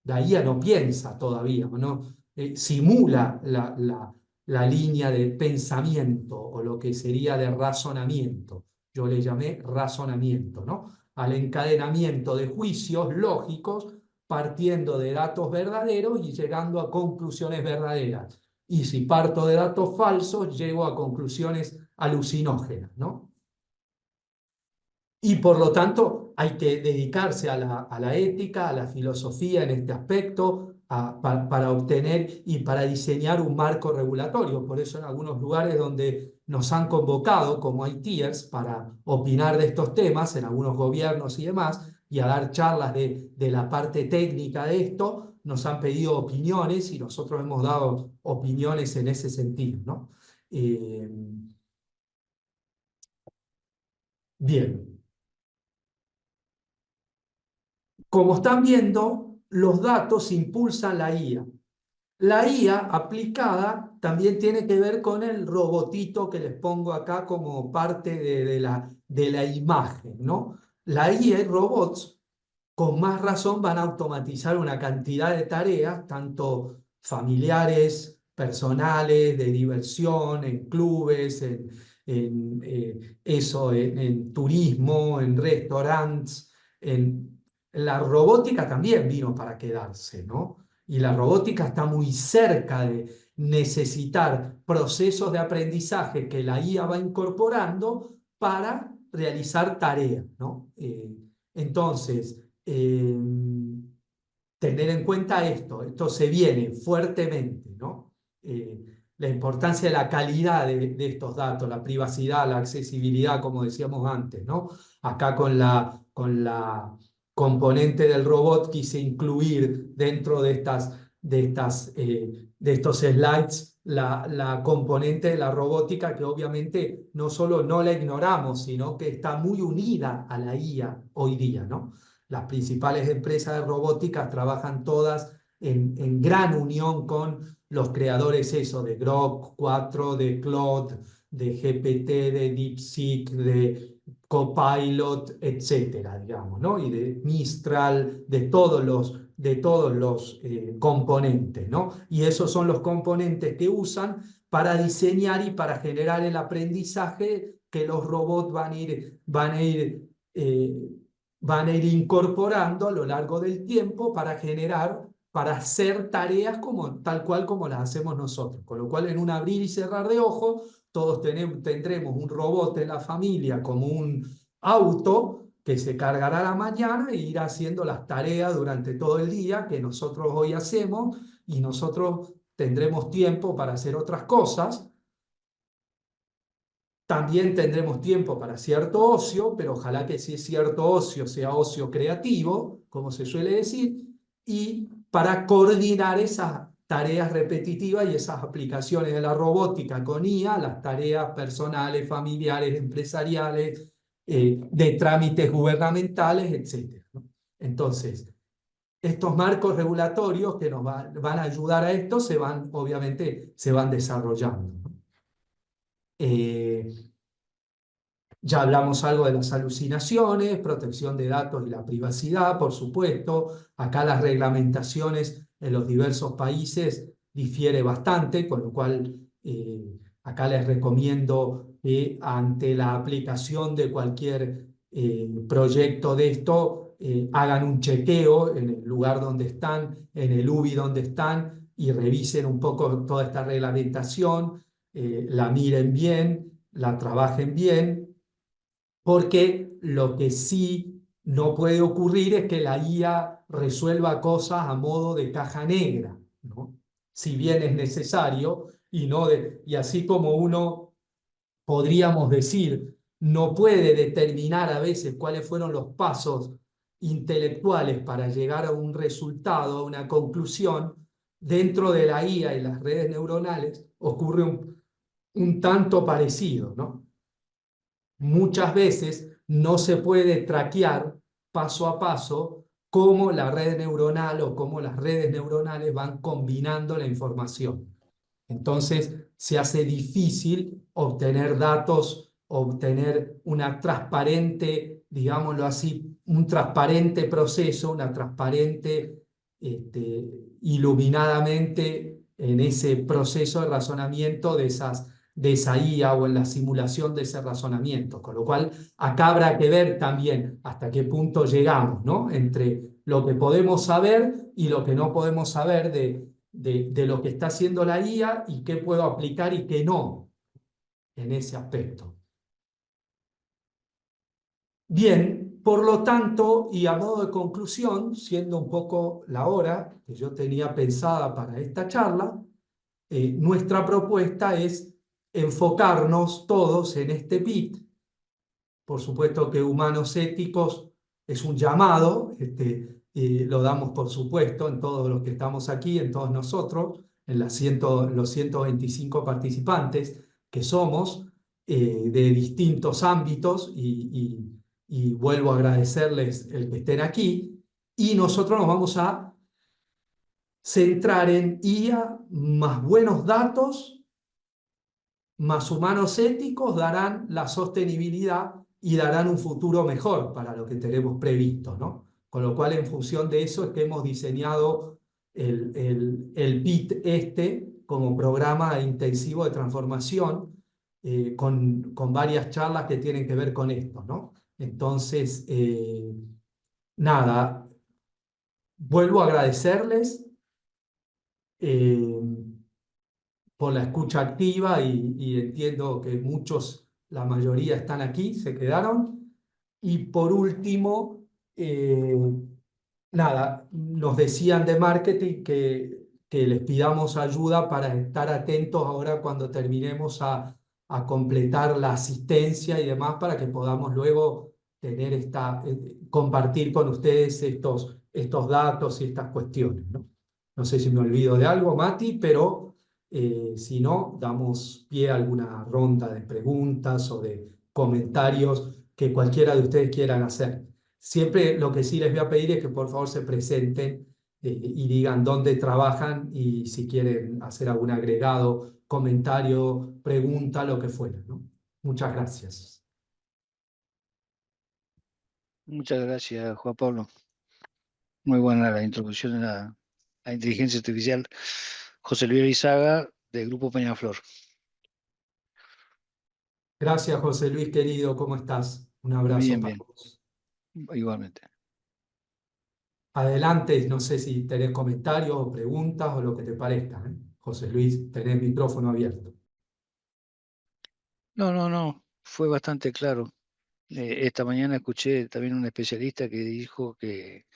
la IA no piensa todavía, ¿no? Simula la línea de pensamiento o lo que sería de razonamiento. Yo le llamé razonamiento, ¿no? Al encadenamiento de juicios lógicos partiendo de datos verdaderos y llegando a conclusiones verdaderas. Y si parto de datos falsos, llego a conclusiones alucinógenas, ¿no? Y por lo tanto hay que dedicarse a la ética, a la filosofía en este aspecto, para obtener y para diseñar un marco regulatorio. Por eso en algunos lugares donde nos han convocado como ITers para opinar de estos temas, en algunos gobiernos y demás, y a dar charlas de la parte técnica de esto, nos han pedido opiniones y nosotros hemos dado opiniones en ese sentido, ¿no? Eh, bien. Como están viendo, los datos impulsan la IA. La IA aplicada también tiene que ver con el robotito que les pongo acá como parte de la imagen, ¿no? La IA y robots con más razón van a automatizar una cantidad de tareas, tanto familiares, personales, de diversión, en clubes, en turismo, en restaurantes. La robótica también vino para quedarse, ¿no? Y la robótica está muy cerca de necesitar procesos de aprendizaje que la IA va incorporando para realizar tareas, ¿no? Entonces, eh, tener en cuenta esto se viene fuertemente, ¿no? La importancia de la calidad de estos datos, la privacidad, la accesibilidad, como decíamos antes, ¿no? Acá con la componente del robot quise incluir dentro de estos slides la componente de la robótica que obviamente no solo no la ignoramos, sino que está muy unida a la IA hoy día, ¿no? Las principales empresas de robótica trabajan todas en gran unión con los creadores eso, de Grok 4, de Claude, de GPT, de DeepSeek, de Copilot, etcétera, digamos, ¿no? Y de Mistral, de todos los componentes, ¿no? Y esos son los componentes que usan para diseñar y para generar el aprendizaje que los robots van a ir incorporando a lo largo del tiempo para hacer tareas tal cual como las hacemos nosotros. Con lo cual, en un abrir y cerrar de ojos, todos tendremos un robot en la familia como un auto que se cargará a la mañana e irá haciendo las tareas durante todo el día que nosotros hoy hacemos, y nosotros tendremos tiempo para hacer otras cosas. También tendremos tiempo para cierto ocio, pero ojalá que si es cierto ocio sea ocio creativo, como se suele decir, y para coordinar esas tareas repetitivas y esas aplicaciones de la robótica con IA, las tareas personales, familiares, empresariales, de trámites gubernamentales, etcétera, ¿no? Entonces, estos marcos regulatorios que nos van a ayudar a esto obviamente, se van desarrollando, ¿no? Ya hablamos algo de las alucinaciones, protección de datos y la privacidad, por supuesto. Acá las reglamentaciones en los diversos países difiere bastante, con lo cual acá les recomiendo que ante la aplicación de cualquier proyecto de esto, hagan un chequeo en el lugar donde están, en el UBI donde están, y revisen un poco toda esta reglamentación, la miren bien, la trabajen bien, porque lo que sí no puede ocurrir es que la IA resuelva cosas a modo de caja negra, ¿no? Si bien es necesario, y así como uno, podríamos decir, no puede determinar a veces cuáles fueron los pasos intelectuales para llegar a un resultado, a una conclusión, dentro de la IA y las redes neuronales ocurre un tanto parecido, ¿no? Muchas veces no se puede traquear paso a paso cómo la red neuronal o cómo las redes neuronales van combinando la información. Entonces se hace difícil obtener datos, obtener una transparente, digámoslo así, un transparente proceso, una transparente, iluminadamente en ese proceso de razonamiento de esa IA o en la simulación de ese razonamiento. Con lo cual, acá habrá que ver también hasta qué punto llegamos, ¿no? Entre lo que podemos saber y lo que no podemos saber de lo que está haciendo la IA, y qué puedo aplicar y qué no en ese aspecto. Bien, por lo tanto, y a modo de conclusión, siendo un poco la hora que yo tenía pensada para esta charla, nuestra propuesta es enfocarnos todos en este PIT. Por supuesto que humanos éticos es un llamado, y lo damos por supuesto en todos los que estamos aquí, en todos nosotros, en los 125 participantes que somos, de distintos ámbitos, y vuelvo a agradecerles el que estén aquí, y nosotros nos vamos a centrar en IA más buenos datos, más humanos éticos, darán la sostenibilidad y darán un futuro mejor para lo que tenemos previsto, ¿no? Con lo cual, en función de eso, es que hemos diseñado el PIT como programa intensivo de transformación, con varias charlas que tienen que ver con esto, ¿no? Entonces, nada, vuelvo a agradecerles eh, por la escucha activa y entiendo que muchos, la mayoría están aquí, se quedaron. Y por último, nada, nos decían de marketing que les pidamos ayuda para estar atentos ahora cuando terminemos a completar la asistencia y demás para que podamos luego tener compartir con ustedes estos datos y estas cuestiones, ¿no? No sé si me olvido de algo, Mati, pero si no, damos pie a alguna ronda de preguntas o de comentarios que cualquiera de ustedes quieran hacer. Siempre lo que sí les voy a pedir es que por favor se presenten y digan dónde trabajan y si quieren hacer algún agregado, comentario, pregunta, lo que fuera, ¿no? Muchas gracias. Muchas gracias, Juan Pablo. Muy buena la introducción a la inteligencia artificial. José Luis Lizaga, del Grupo Peñaflor. Gracias, José Luis, querido, ¿cómo estás? Un abrazo Bien, para bien, vos. igualmente. Adelante, no sé si tenés comentarios o preguntas o lo que te parezca, ¿eh? José Luis, tenés micrófono abierto. No, no, no, fue bastante claro. Esta mañana escuché también un especialista que dijo que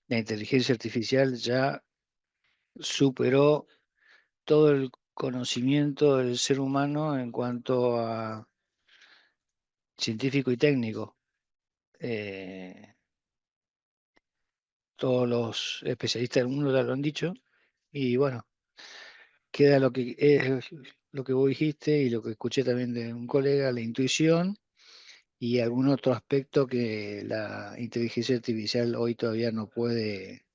la inteligencia artificial ya superó todo el conocimiento del ser humano en cuanto a científico y técnico. Eh, Todos los especialistas del mundo ya lo han dicho. Y bueno, queda lo que es lo que vos dijiste y lo que escuché también de un colega, la intuición y algún otro aspecto que la inteligencia artificial hoy todavía no puede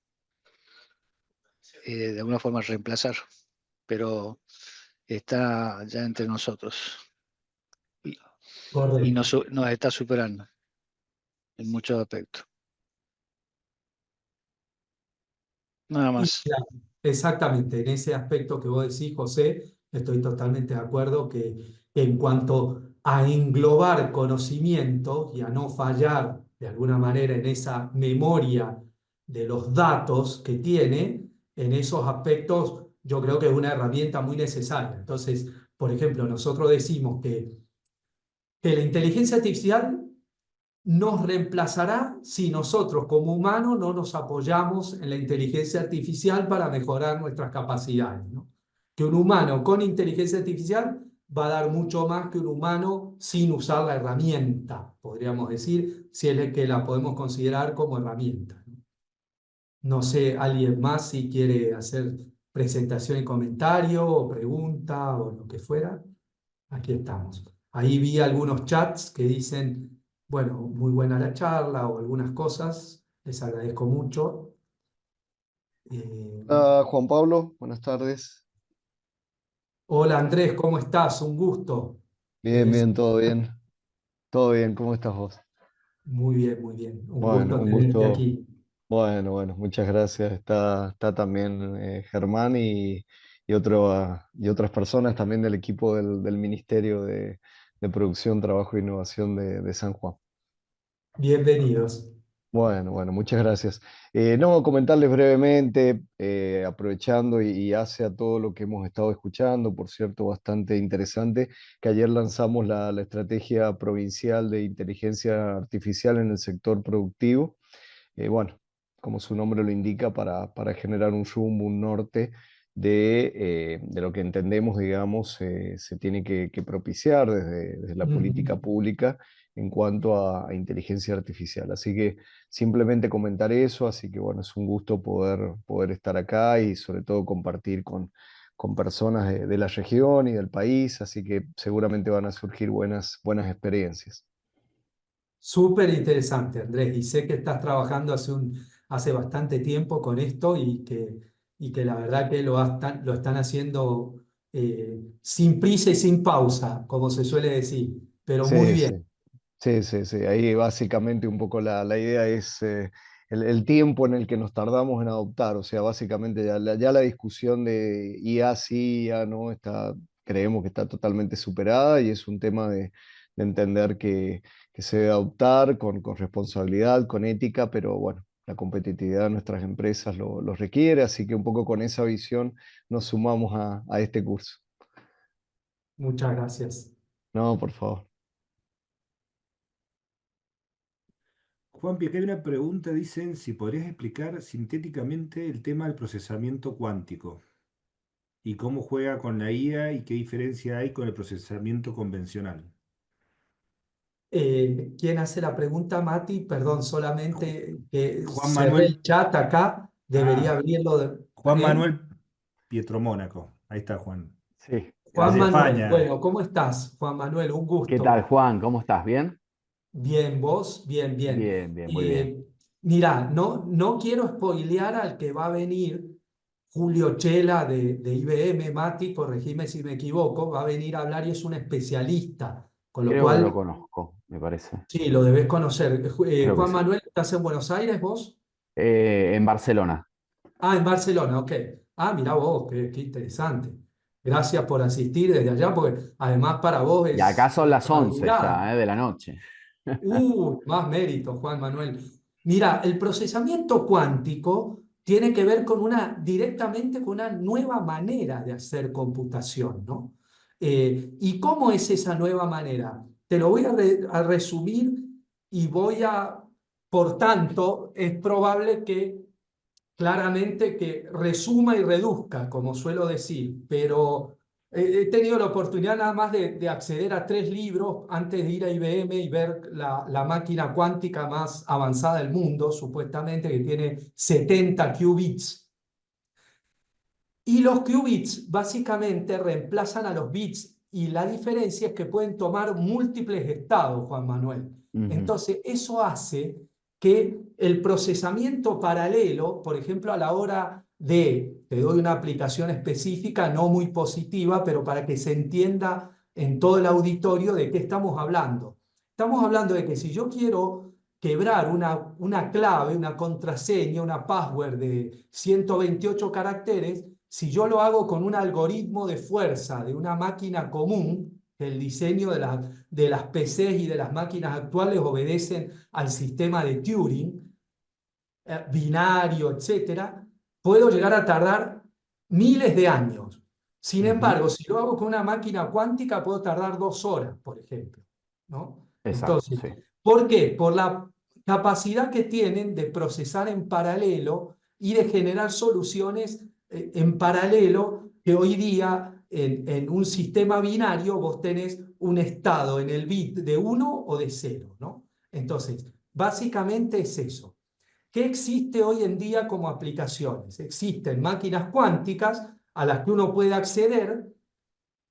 de alguna forma reemplazar, pero está ya entre nosotros y, y Correcto. nos está superando en muchos aspectos. Nada Y más. claro, exactamente, en ese aspecto que vos decís, José, estoy totalmente de acuerdo que en cuanto a englobar conocimiento y a no fallar de alguna manera en esa memoria de los datos que tiene, en esos aspectos yo creo que es una herramienta muy necesaria. Entonces, por ejemplo, nosotros decimos que la inteligencia artificial nos reemplazará si nosotros como humanos no nos apoyamos en la inteligencia artificial para mejorar nuestras capacidades, ¿no? Que un humano con inteligencia artificial va a dar mucho más que un humano sin usar la herramienta, podríamos decir, si es el que la podemos considerar como herramienta, ¿no? No sé, alguien más si quiere hacer presentación y comentario o pregunta o lo que fuera. Aquí estamos. Ahí vi algunos chats que dicen, bueno, muy buena la charla o algunas cosas. Les agradezco mucho. Eh, Hola Juan Pablo, buenas tardes. Hola Andrés, ¿cómo estás? Un gusto. Bien, Eh, bien, todo bien. Todo bien, ¿cómo estás vos? Muy bien, muy bien. Un Bueno, gusto un tenerte gusto. aquí. Bueno, muchas gracias. Está también Germán y, y otras personas también del equipo del Ministerio de Producción, Trabajo e Innovación de San Juan. Bienvenidos. Bueno, muchas gracias. No, comentarles brevemente, aprovechando y hace a todo lo que hemos estado escuchando, por cierto, bastante interesante, que ayer lanzamos la estrategia provincial de inteligencia artificial en el sector productivo. Bueno, como su nombre lo indica, para generar un rumbo, un norte de lo que entendemos, digamos, se tiene que propiciar desde la política Mm. pública en cuanto a inteligencia artificial. Así que simplemente comentar eso, así que bueno, es un gusto poder estar acá y sobre todo compartir con personas de la región y del país, así que seguramente van a surgir buenas experiencias. Súper interesante, Andrés, y sé que estás trabajando hace bastante tiempo con esto y que la verdad que lo están haciendo sin prisa y sin pausa, como se suele decir, pero muy Sí, bien. sí. Sí, sí, sí. Ahí básicamente un poco la idea es el tiempo en el que nos tardamos en adoptar. O sea, básicamente ya la discusión de IA sí, IA no, creemos que está totalmente superada y es un tema de entender que se debe adoptar con responsabilidad, con ética, pero bueno, la competitividad de nuestras empresas lo requiere, así que un poco con esa visión nos sumamos a este curso. Muchas gracias. No, por favor. Juanpi, acá hay una pregunta, dicen si podrías explicar sintéticamente el tema del procesamiento cuántico y cómo juega con la IA y qué diferencia hay con el procesamiento convencional. ¿Quién hace la pregunta, Mati? Perdón, Ju- solamente que Juan cerré el Manuel, chat acá, debería ah, abrirlo. Juan ¿Eh? Manuel Pietromónaco. Ahí está Juan. Sí, Juan Desde gracias. Manuel, España. bueno, ¿cómo estás? Juan Manuel, un ¿Qué tal, gusto. Juan? ¿Cómo estás? ¿Bien? Bien, vos, bien, bien. Bien, bien, muy bien. Mirá, no quiero spoilear al que va a venir, Julio Chela de IBM, Mati, corregime si me equivoco, va a venir a hablar y es un especialista, con lo Creo que lo cual, conozco, me parece. sí, lo debes conocer. Creo que Juan sí. Manuel, ¿estás en Buenos Aires vos? En Barcelona. Ah, en Barcelona, ok. Ah, mirá vos, qué interesante. Gracias por asistir desde allá, porque además para vos Y acá es son las 11 madrugada. ya, de la noche. Más mérito, Juan Manuel. Mira, el procesamiento cuántico tiene que ver directamente con una nueva manera de hacer computación, ¿no? ¿Y cómo es esa nueva manera? Te lo voy a resumir y por tanto, es probable que claramente que resuma y reduzca, como suelo decir, pero he tenido la oportunidad nada más de acceder a 3 libros antes de ir a IBM y ver la máquina cuántica más avanzada del mundo, supuestamente, que tiene 70 qubits. Y los qubits básicamente reemplazan a los bits y la diferencia es que pueden tomar múltiples estados, Juan Manuel. Ujú. Entonces, eso hace que el procesamiento paralelo, por ejemplo, a la hora te doy una aplicación específica, no muy positiva, pero para que se entienda en todo el auditorio de qué estamos hablando. Estamos hablando de que si yo quiero quebrar una clave, una contraseña, una password de 128 caracteres, si yo lo hago con un algoritmo de fuerza de una máquina común, que el diseño de las PCs y de las máquinas actuales obedecen al sistema de Turing, binario, etcétera, puedo llegar a tardar miles de años. Sin Ujú. embargo, si lo hago con una máquina cuántica, puedo tardar 2 horas, por ejemplo, ¿no? Exacto, Entonces, sí. ¿por qué? Por la capacidad que tienen de procesar en paralelo y de generar soluciones en paralelo que hoy día en un sistema binario vos tenés un estado en el bit de 1 o de 0, ¿no? Entonces, básicamente es eso. ¿Qué existe hoy en día como aplicaciones? Existen máquinas cuánticas a las que uno puede acceder,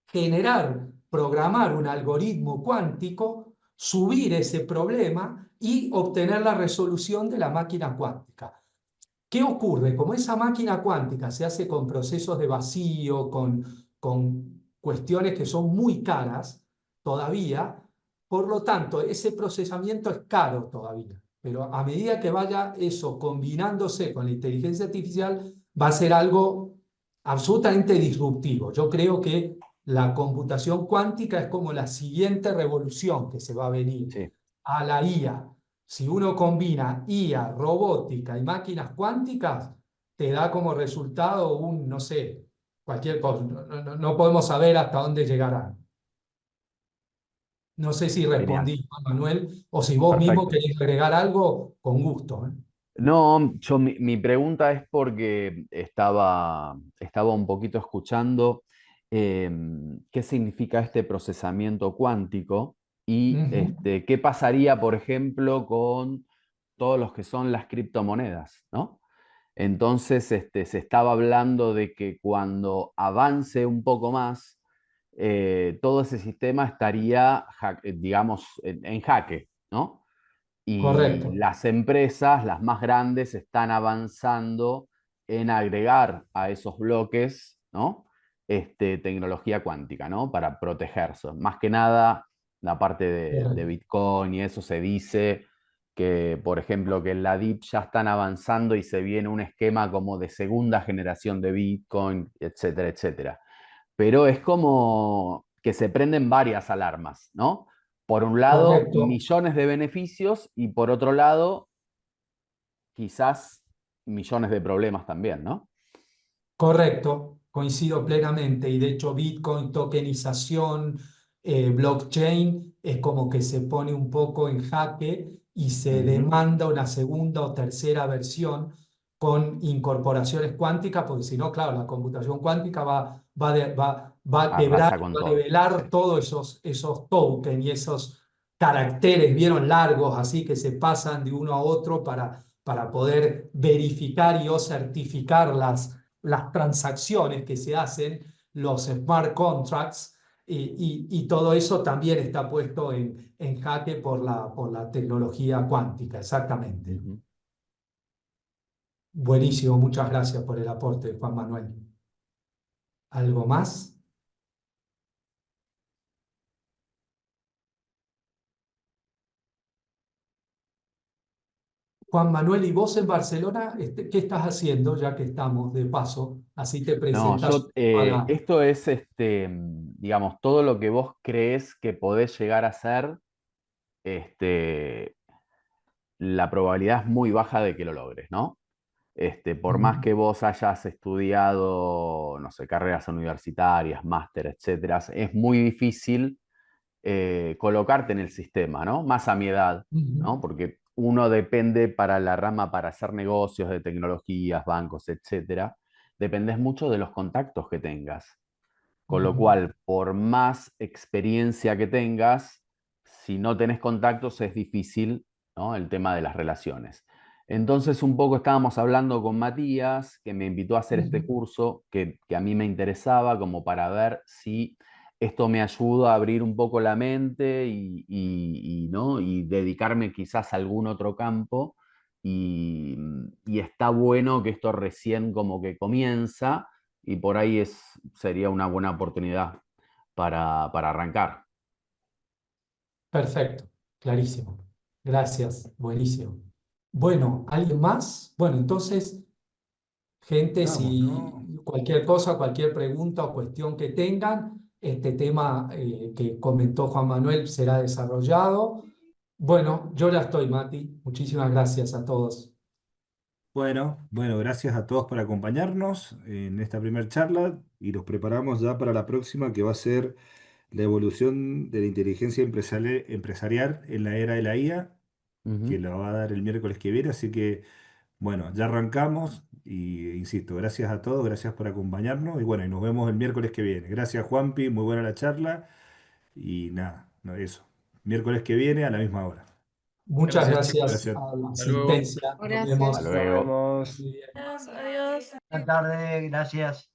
generar, programar un algoritmo cuántico, subir ese problema y obtener la resolución de la máquina cuántica. ¿Qué ocurre? Como esa máquina cuántica se hace con procesos de vacío, con cuestiones que son muy caras todavía, por lo tanto, ese procesamiento es caro todavía. Pero a medida que vaya eso combinándose con la inteligencia artificial, va a ser algo absolutamente disruptivo. Yo creo que la computación cuántica es como la siguiente revolución que se va a venir Sí. a la IA. Si uno combina IA, robótica y máquinas cuánticas, te da como resultado no sé, cualquier cosa. No podemos saber hasta dónde llegarán. No sé si Genial. respondí, Juan Manuel, o si vos mismo Perfecto. querés agregar algo, con gusto, ¿eh? No, mi pregunta es porque estaba un poquito escuchando qué significa este procesamiento cuántico y Ujú. qué pasaría, por ejemplo, con todos los que son las criptomonedas, ¿no? Entonces, se estaba hablando de que cuando avance un poco más, todo ese sistema estaría, digamos, en jaque, ¿no? Y Correcto. las empresas, las más grandes, están avanzando en agregar a esos bloques, ¿no? Tecnología cuántica, ¿no? Para protegerse. Más que nada, la parte de Correcto. Bitcoin y eso se dice que, por ejemplo, que en la DIP ya están avanzando y se viene un esquema como de segunda generación de Bitcoin, etcétera, etcétera. Pero es como que se prenden varias alarmas, ¿no? Por un lado, Correcto. millones de beneficios y por otro lado, quizás millones de problemas también, ¿no? Correcto, coincido plenamente. Y de hecho, Bitcoin, tokenización, blockchain, es como que se pone un poco en jaque y se Ujú. demanda una segunda o tercera versión con incorporaciones cuánticas, porque si no, claro, la computación cuántica va a quebrar, Arrasa con va a todo. develar todos esos tokens y esos caracteres, vieron, largos, así que se pasan de uno a otro para poder verificar y o certificar las transacciones que se hacen, los smart contracts, y todo eso también está puesto en jaque por la tecnología cuántica, exactamente. Ujú. Buenísimo, muchas gracias por el aporte, Juan Manuel. ¿Algo más? Juan Manuel, ¿y vos en Barcelona, qué estás haciendo ya que estamos de paso? Así te No, presentas a la... esto es, digamos, todo lo que vos crees que podés llegar a ser, este, la probabilidad es muy baja de que lo logres, ¿no? Por más Ujú, que vos hayas estudiado, no sé, carreras universitarias, máster, etcétera, es muy difícil colocarte en el sistema, ¿no? Más a mi edad, ujú, ¿no? Porque uno depende para la rama para hacer negocios de tecnologías, bancos, etcétera, dependes mucho de los contactos que tengas. Con lo ujú. cual, por más experiencia que tengas, si no tenés contactos es difícil, ¿no? El tema de las relaciones. Entonces, un poco estábamos hablando con Matías, que me invitó a hacer este Ujú. curso que a mí me interesaba, como para ver si esto me ayuda a abrir un poco la mente ¿no? Y dedicarme quizás a algún otro campo. Y está bueno que esto recién como que comienza y por ahí sería una buena oportunidad para arrancar. Perfecto, clarísimo. Gracias, buenísimo. Bueno, ¿alguien más? Bueno, entonces, gente, Vamos, si ¿no? cualquier cosa, cualquier pregunta o cuestión que tengan, este tema que comentó Juan Manuel será desarrollado. Bueno, yo ya estoy, Mati. Muchísimas gracias a todos. Bueno, gracias a todos por acompañarnos en esta primera charla y nos preparamos ya para la próxima que va a ser la evolución de la inteligencia empresarial en la era de la IA, que Ujú. la va a dar el miércoles que viene. Así que, bueno, ya arrancamos y insisto, gracias a todos, gracias por acompañarnos y bueno, y nos vemos el miércoles que viene. Gracias, Juanpi, muy buena la charla y nada, no, eso. Miércoles que viene a la misma hora. Muchas Gracias, gracias chicos. Gracias. a la Hasta luego. asistencia. Nos Hasta Nos vemos. luego. vemos. Muy bien. Adiós, adiós. Buenas tardes, gracias.